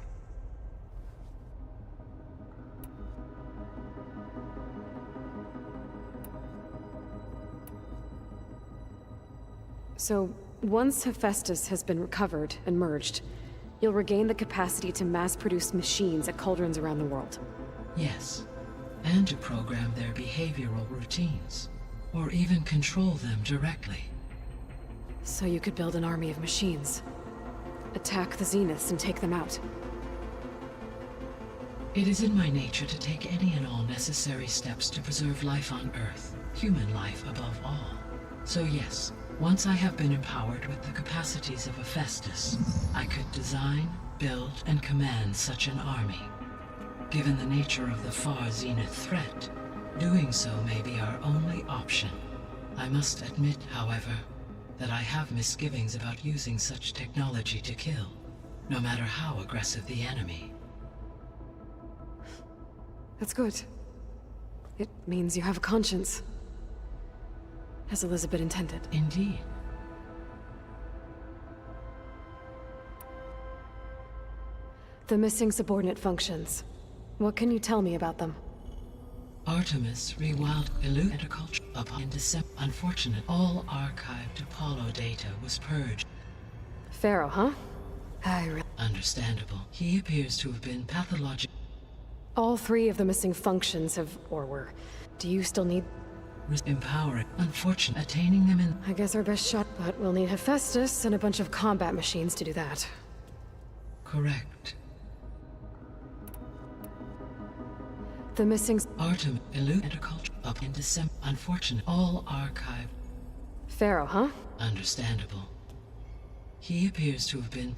So, once Hephaestus has been recovered and merged, you'll regain the capacity to mass-produce machines at cauldrons around the world. Yes, and to program their behavioral routines, or even control them directly. So you could build an army of machines. Attack the Zeniths and take them out. It is in my nature to take any and all necessary steps to preserve life on Earth, human life above all. So yes, once I have been empowered with the capacities of Hephaestus, I could design, build, and command such an army. Given the nature of the Far Zenith threat, doing so may be our only option. I must admit, however, that I have misgivings about using such technology to kill, no matter how aggressive the enemy. That's good. It means you have a conscience. As Elizabeth intended. Indeed. The missing subordinate functions. What can you tell me about them? Artemis rewound culture upon December. Unfortunate, all archived Apollo data was purged. Pharaoh, huh? Understandable. He appears to have been pathologic. All 3 of the missing functions have, or were. Do you still need... Empowering. Unfortunate. Attaining them in... I guess our best shot, but we'll need Hephaestus and a bunch of combat machines to do that. Correct. The missing... Artemis culture up in December. Unfortunate. All archived. Pharaoh, huh? Understandable. He appears to have been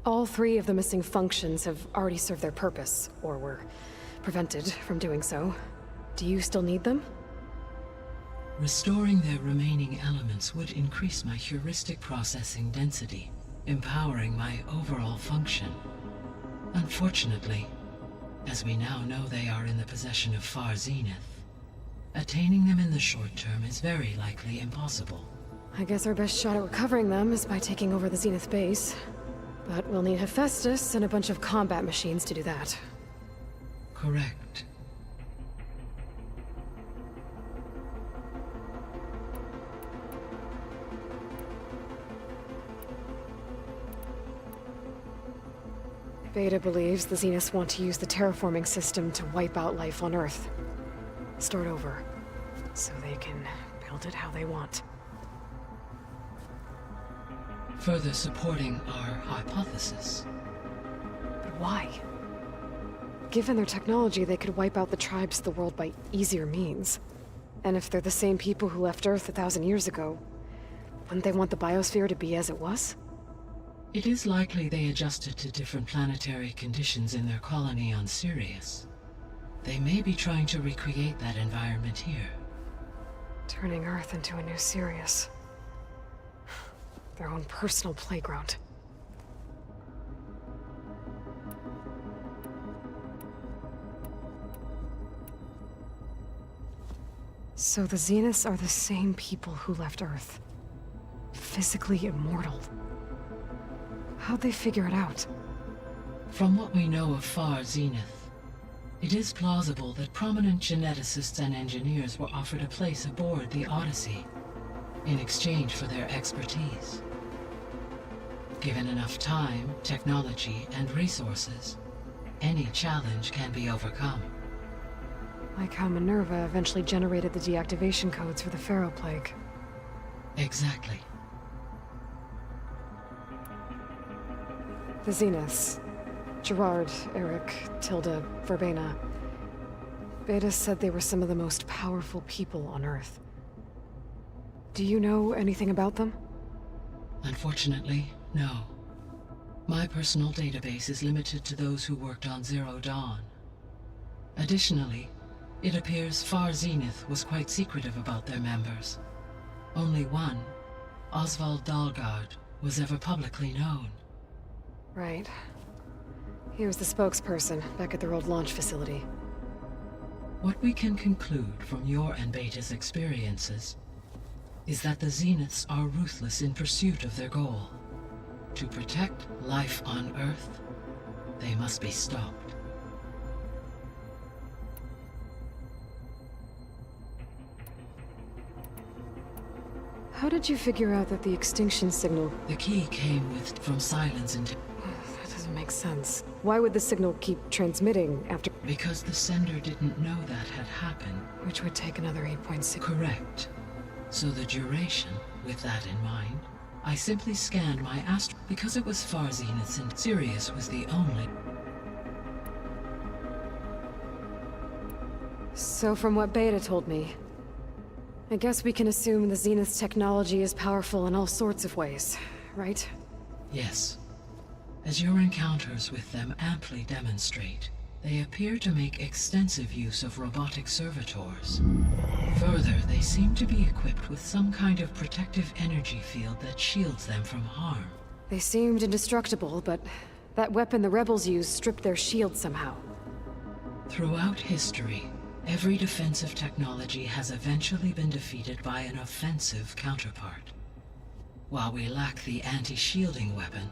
All 3 of the missing functions have already served their purpose, or were prevented from doing so. Do you still need them? Restoring their remaining elements would increase my heuristic processing density, empowering my overall function. Unfortunately, as we now know they are in the possession of Far Zenith, attaining them in the short term is very likely impossible. I guess our best shot at recovering them is by taking over the Zenith base. But we'll need Hephaestus and a bunch of combat machines to do that. Correct. Beta believes the Zeniths want to use the terraforming system to wipe out life on Earth. Start over, so they can build it how they want. Further supporting our hypothesis. But why? Given their technology, they could wipe out the tribes of the world by easier means. And if they're the same people who left Earth 1,000 years ago, wouldn't they want the biosphere to be as it was? It is likely they adjusted to different planetary conditions in their colony on Sirius. They may be trying to recreate that environment here. Turning Earth into a new Sirius. Their own personal playground. So the Zeniths are the same people who left Earth. Physically immortal. How'd they figure it out? From what we know of Far Zenith, it is plausible that prominent geneticists and engineers were offered a place aboard the Odyssey in exchange for their expertise. Given enough time, technology, and resources, any challenge can be overcome. Like how Minerva eventually generated the deactivation codes for the Pharaoh Plague. Exactly. The Zeniths. Gerard, Eric, Tilda, Verbena. Beta said they were some of the most powerful people on Earth. Do you know anything about them? Unfortunately, no. My personal database is limited to those who worked on Zero Dawn. Additionally, it appears Far Zenith was quite secretive about their members. Only one, Oswald Dalgard, was ever publicly known. Right. He was the spokesperson back at their old launch facility. What we can conclude from your and Beta's experiences is that the Zeniths are ruthless in pursuit of their goal. To protect life on Earth, they must be stopped. How did you figure out that the extinction signal... The key came from silence and... That doesn't make sense. Why would the signal keep transmitting after... Because the sender didn't know that had happened. Which would take another 8.6... Correct. So the duration, with that in mind, I simply scanned my astro... Because it was Far Zeniths and Sirius was the only... So from what Beta told me, I guess we can assume the Zenith's technology is powerful in all sorts of ways, right? Yes. As your encounters with them amply demonstrate, they appear to make extensive use of robotic servitors. Further, they seem to be equipped with some kind of protective energy field that shields them from harm. They seemed indestructible, but that weapon the rebels used stripped their shield somehow. Throughout history, every defensive technology has eventually been defeated by an offensive counterpart. While we lack the anti-shielding weapon,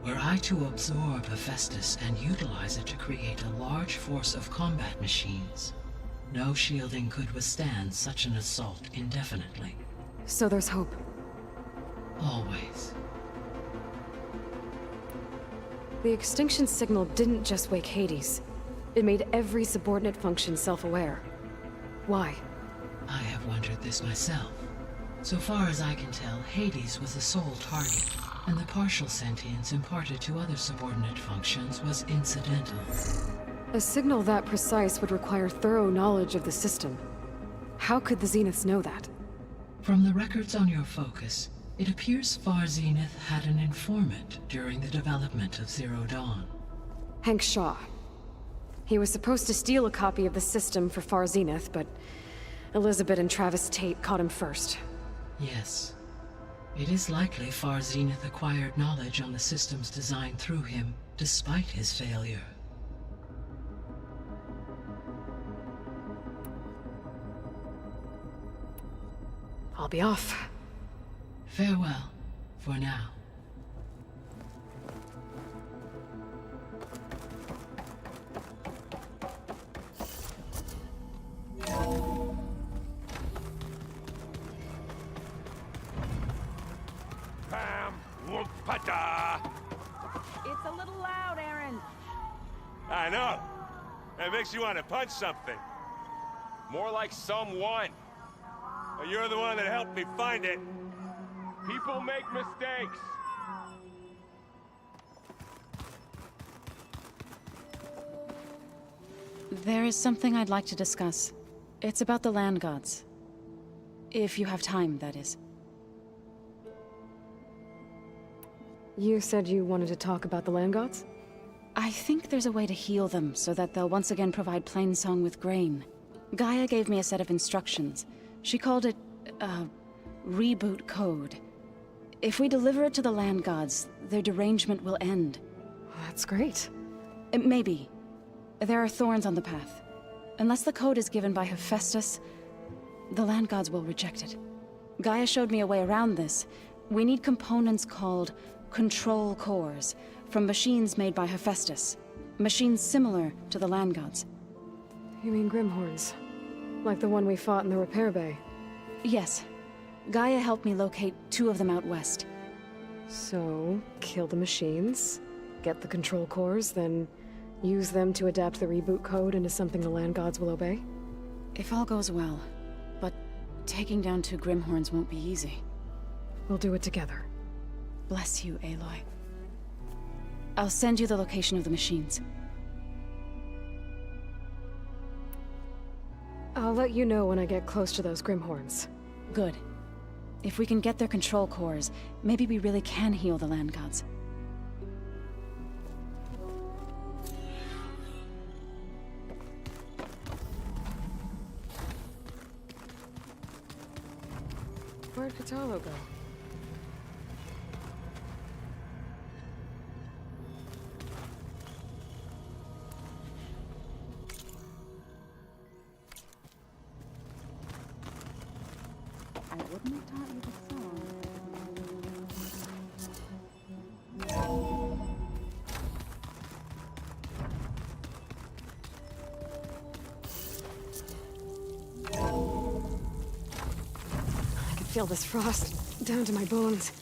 were I to absorb Hephaestus and utilize it to create a large force of combat machines, no shielding could withstand such an assault indefinitely. So there's hope. Always. The extinction signal didn't just wake Hades. It made every subordinate function self-aware. Why? I have wondered this myself. So far as I can tell, Hades was the sole target, and the partial sentience imparted to other subordinate functions was incidental. A signal that precise would require thorough knowledge of the system. How could the Zeniths know that? From the records on your focus, it appears Far Zenith had an informant during the development of Zero Dawn. Hank Shaw. He was supposed to steal a copy of the system for Far Zenith, but Elizabeth and Travis Tate caught him first. Yes. It is likely Far Zenith acquired knowledge on the systems designed through him, despite his failure. I'll be off. Farewell, for now. I know. That makes you want to punch something. More like someone. Well, you're the one that helped me find it. People make mistakes. There is something I'd like to discuss. It's about the land gods. If you have time, that is. You said you wanted to talk about the land gods? I think there's a way to heal them so that they'll once again provide Plainsong with grain. Gaia gave me a set of instructions. She called it, reboot code. If we deliver it to the land gods, their derangement will end. That's great. Maybe. There are thorns on the path. Unless the code is given by Hephaestus, the land gods will reject it. Gaia showed me a way around this. We need components called control cores, from machines made by Hephaestus. Machines similar to the land gods. You mean Grimhorns? Like the one we fought in the repair bay? Yes. Gaia helped me locate 2 of them out west. So, kill the machines, get the control cores, then use them to adapt the reboot code into something the land gods will obey? If all goes well. But taking down 2 Grimhorns won't be easy. We'll do it together. Bless you, Aloy. I'll send you the location of the machines. I'll let you know when I get close to those Grimhorns. Good. If we can get their control cores, maybe we really can heal the land gods. Where'd Katalo go? I wouldn't have taught you the song. I can feel this frost down to my bones.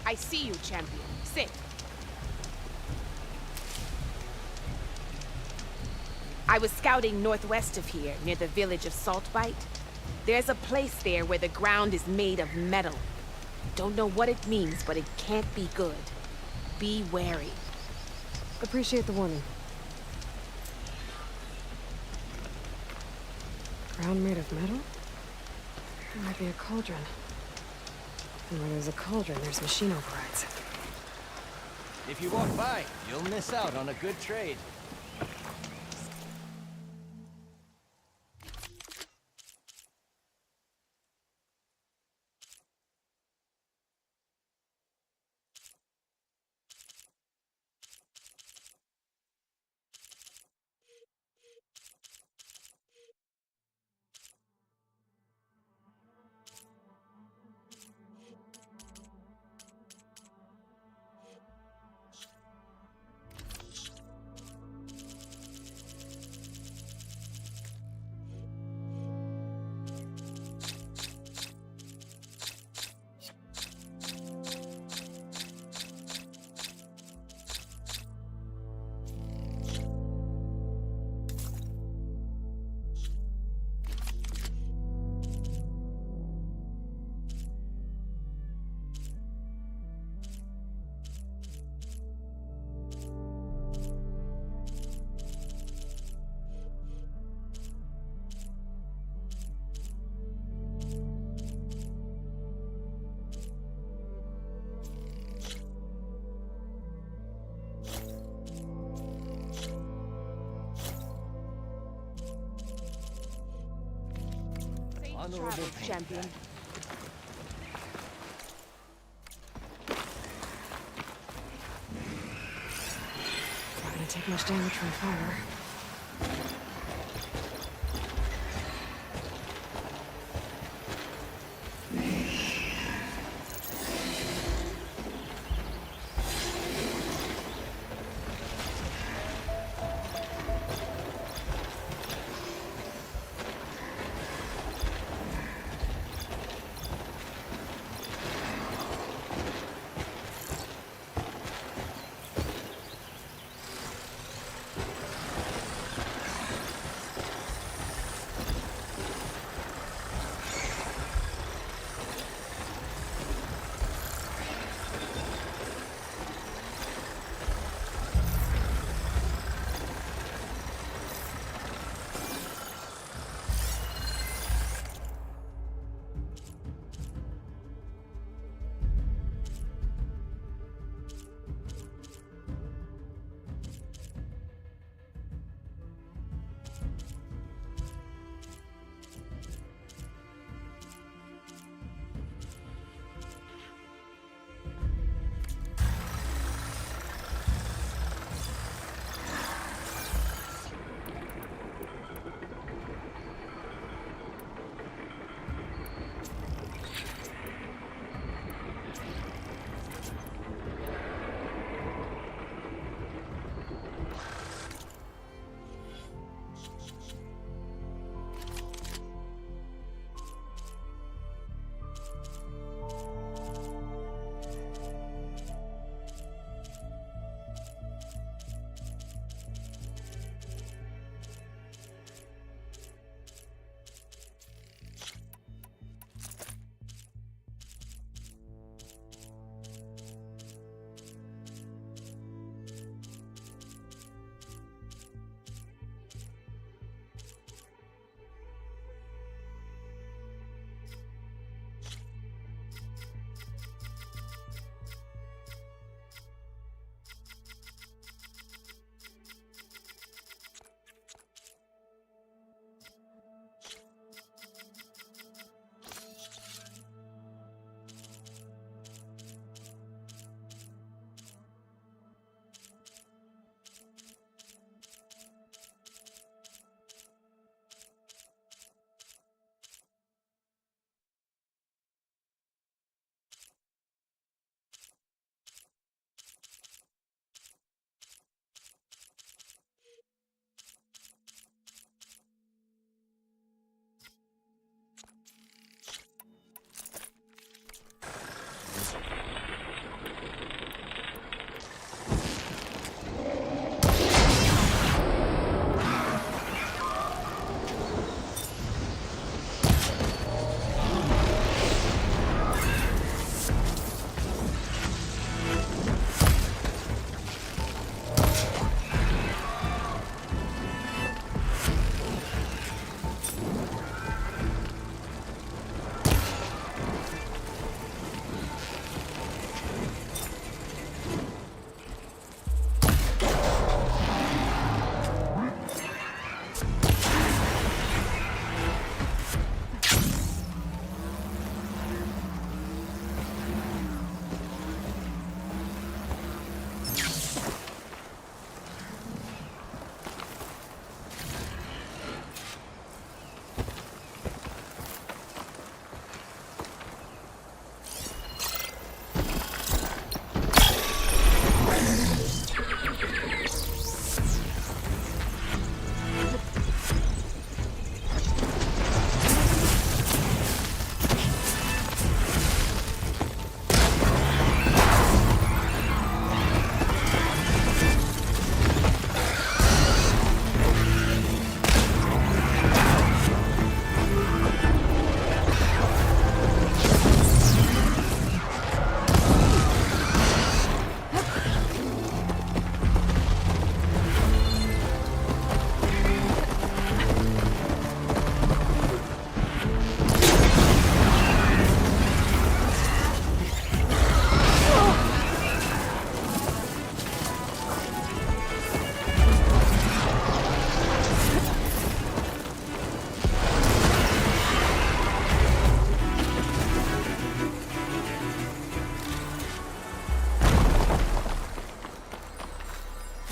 I see you, champion. Sit. I was scouting northwest of here, near the village of Saltbite. There's a place there where the ground is made of metal. Don't know what it means, but it can't be good. Be wary. Appreciate the warning. Ground made of metal? There might be a cauldron. And where there's a cauldron, there's machine overrides. If you walk by, you'll miss out on a good trade. Travel, champion. Not gonna take much damage from fire.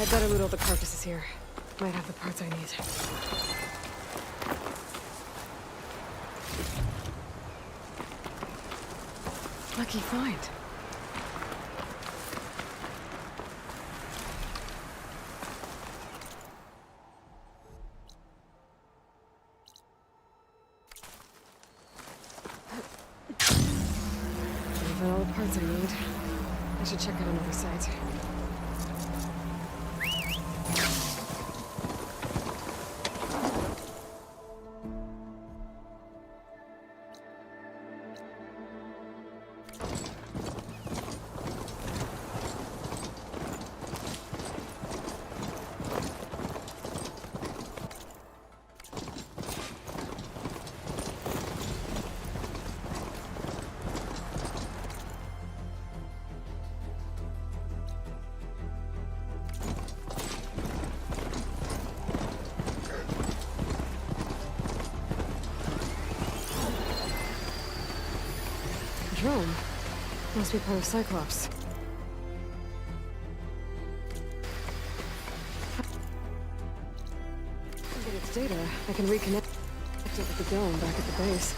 I'd better loot all the carcasses here. Might have the parts I need. Lucky find. Even all the parts I need. I should check out another site. Drone. Must be part of Cyclops. Get its data. I can reconnect it with the dome back at the base.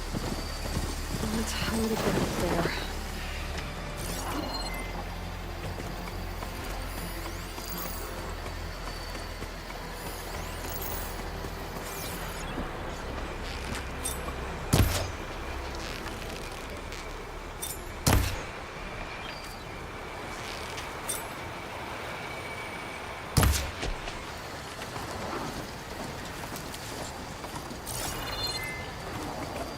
But how would it get up there?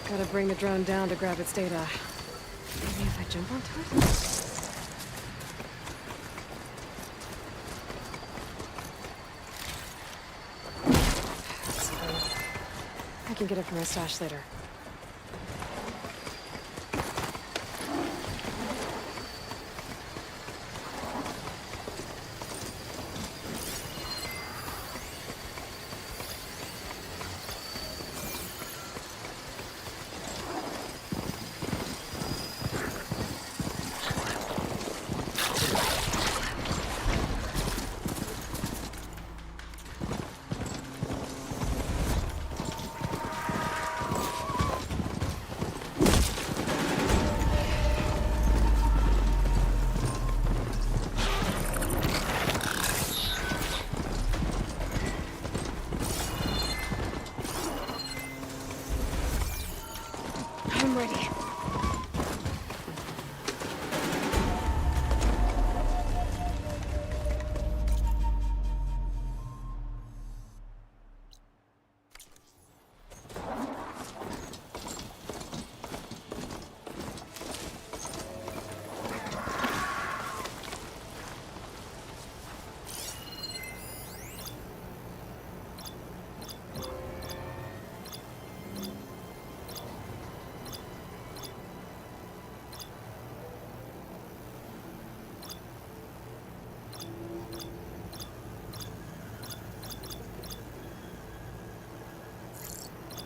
Gotta bring the drone down to grab its data. Maybe if I jump onto it? That's cool. I can get it from my stash later. I'm ready.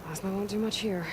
Plasma won't do much here.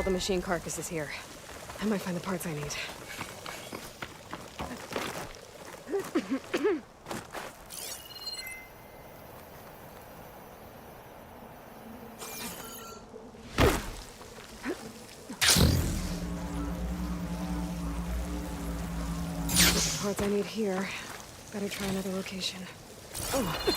all the machine carcasses here. I might find the parts I need. The parts I need here. Better try another location. Oh.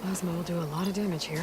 Plasma will do a lot of damage here.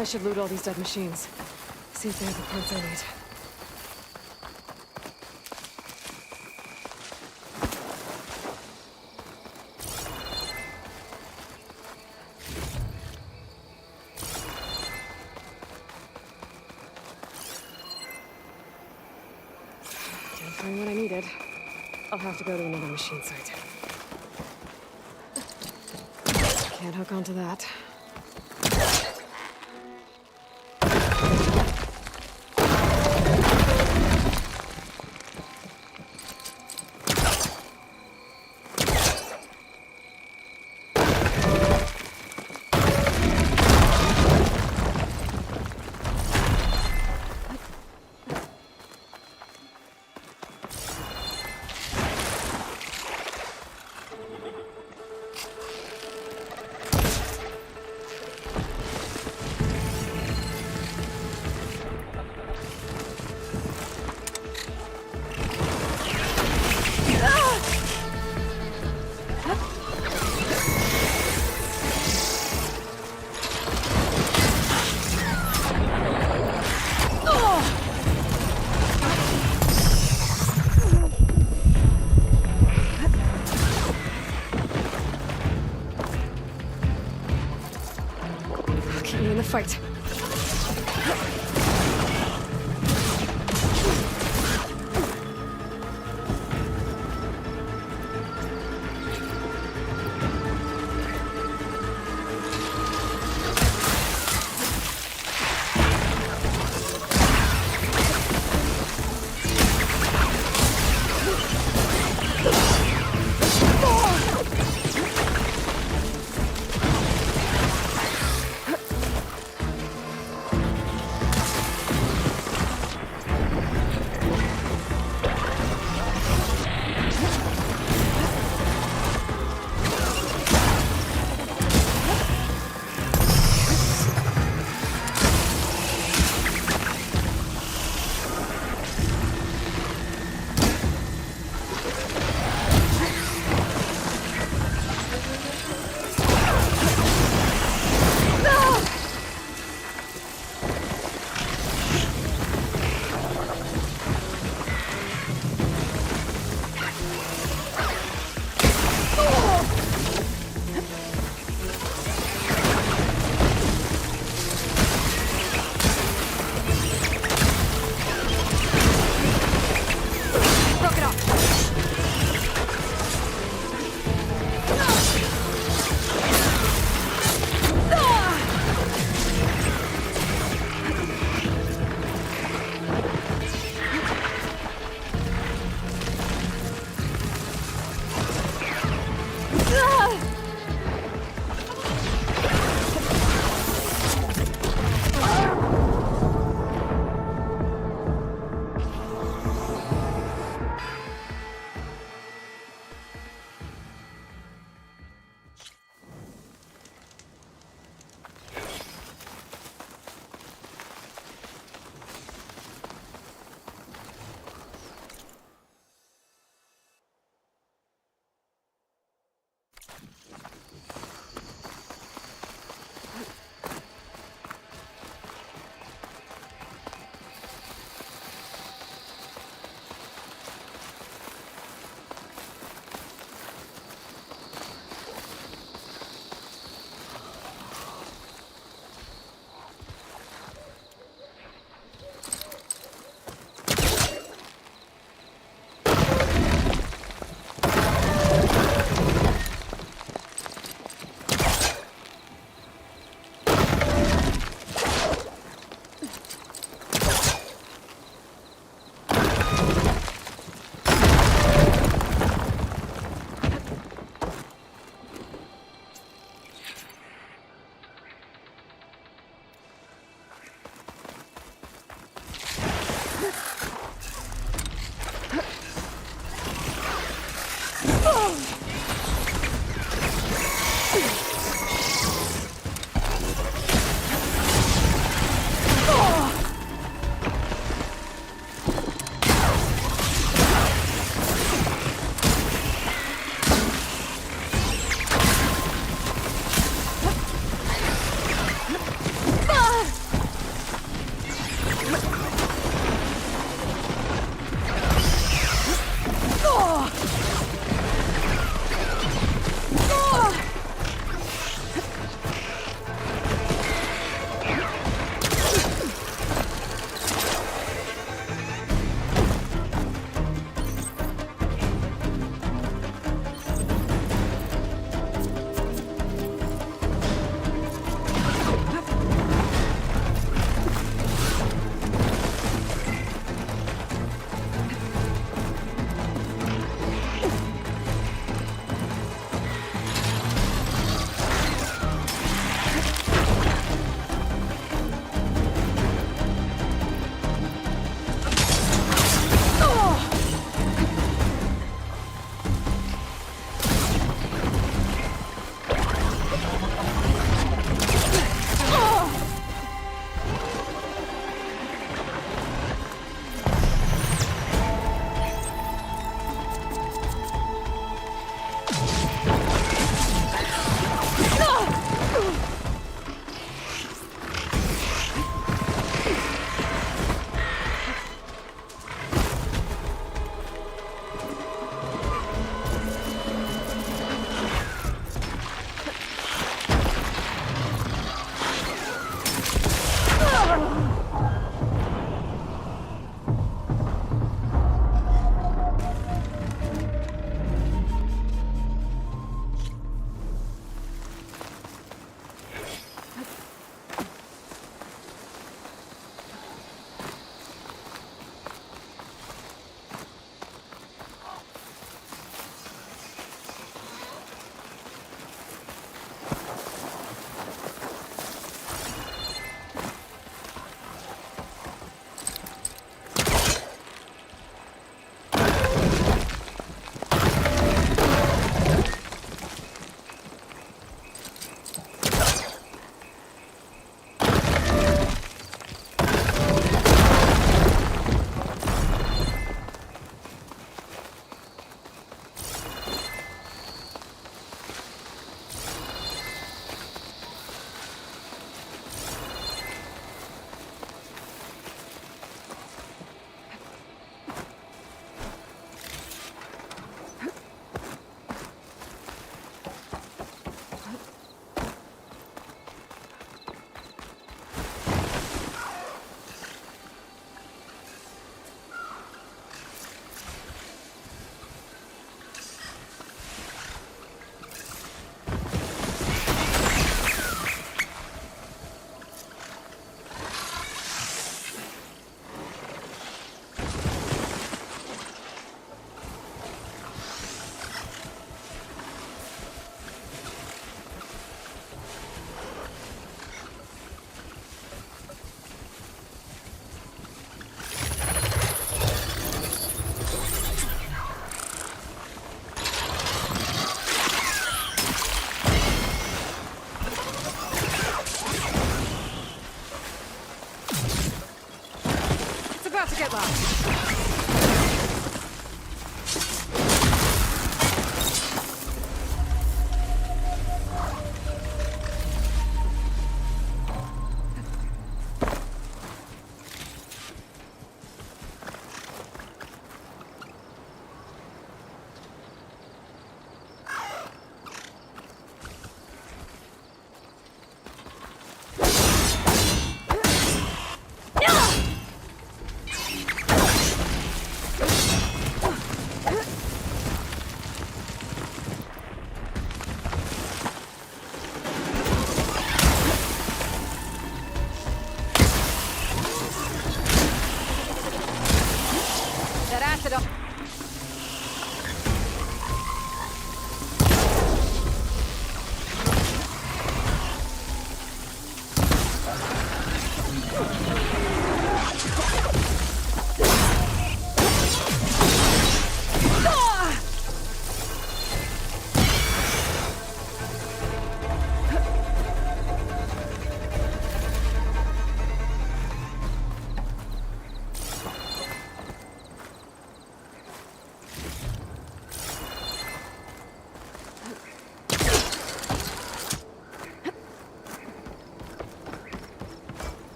I should loot all these dead machines. See if they have the parts I need. Didn't find what I needed. I'll have to go to another machine site. Can't hook onto that. Keep me in the fight. get lost.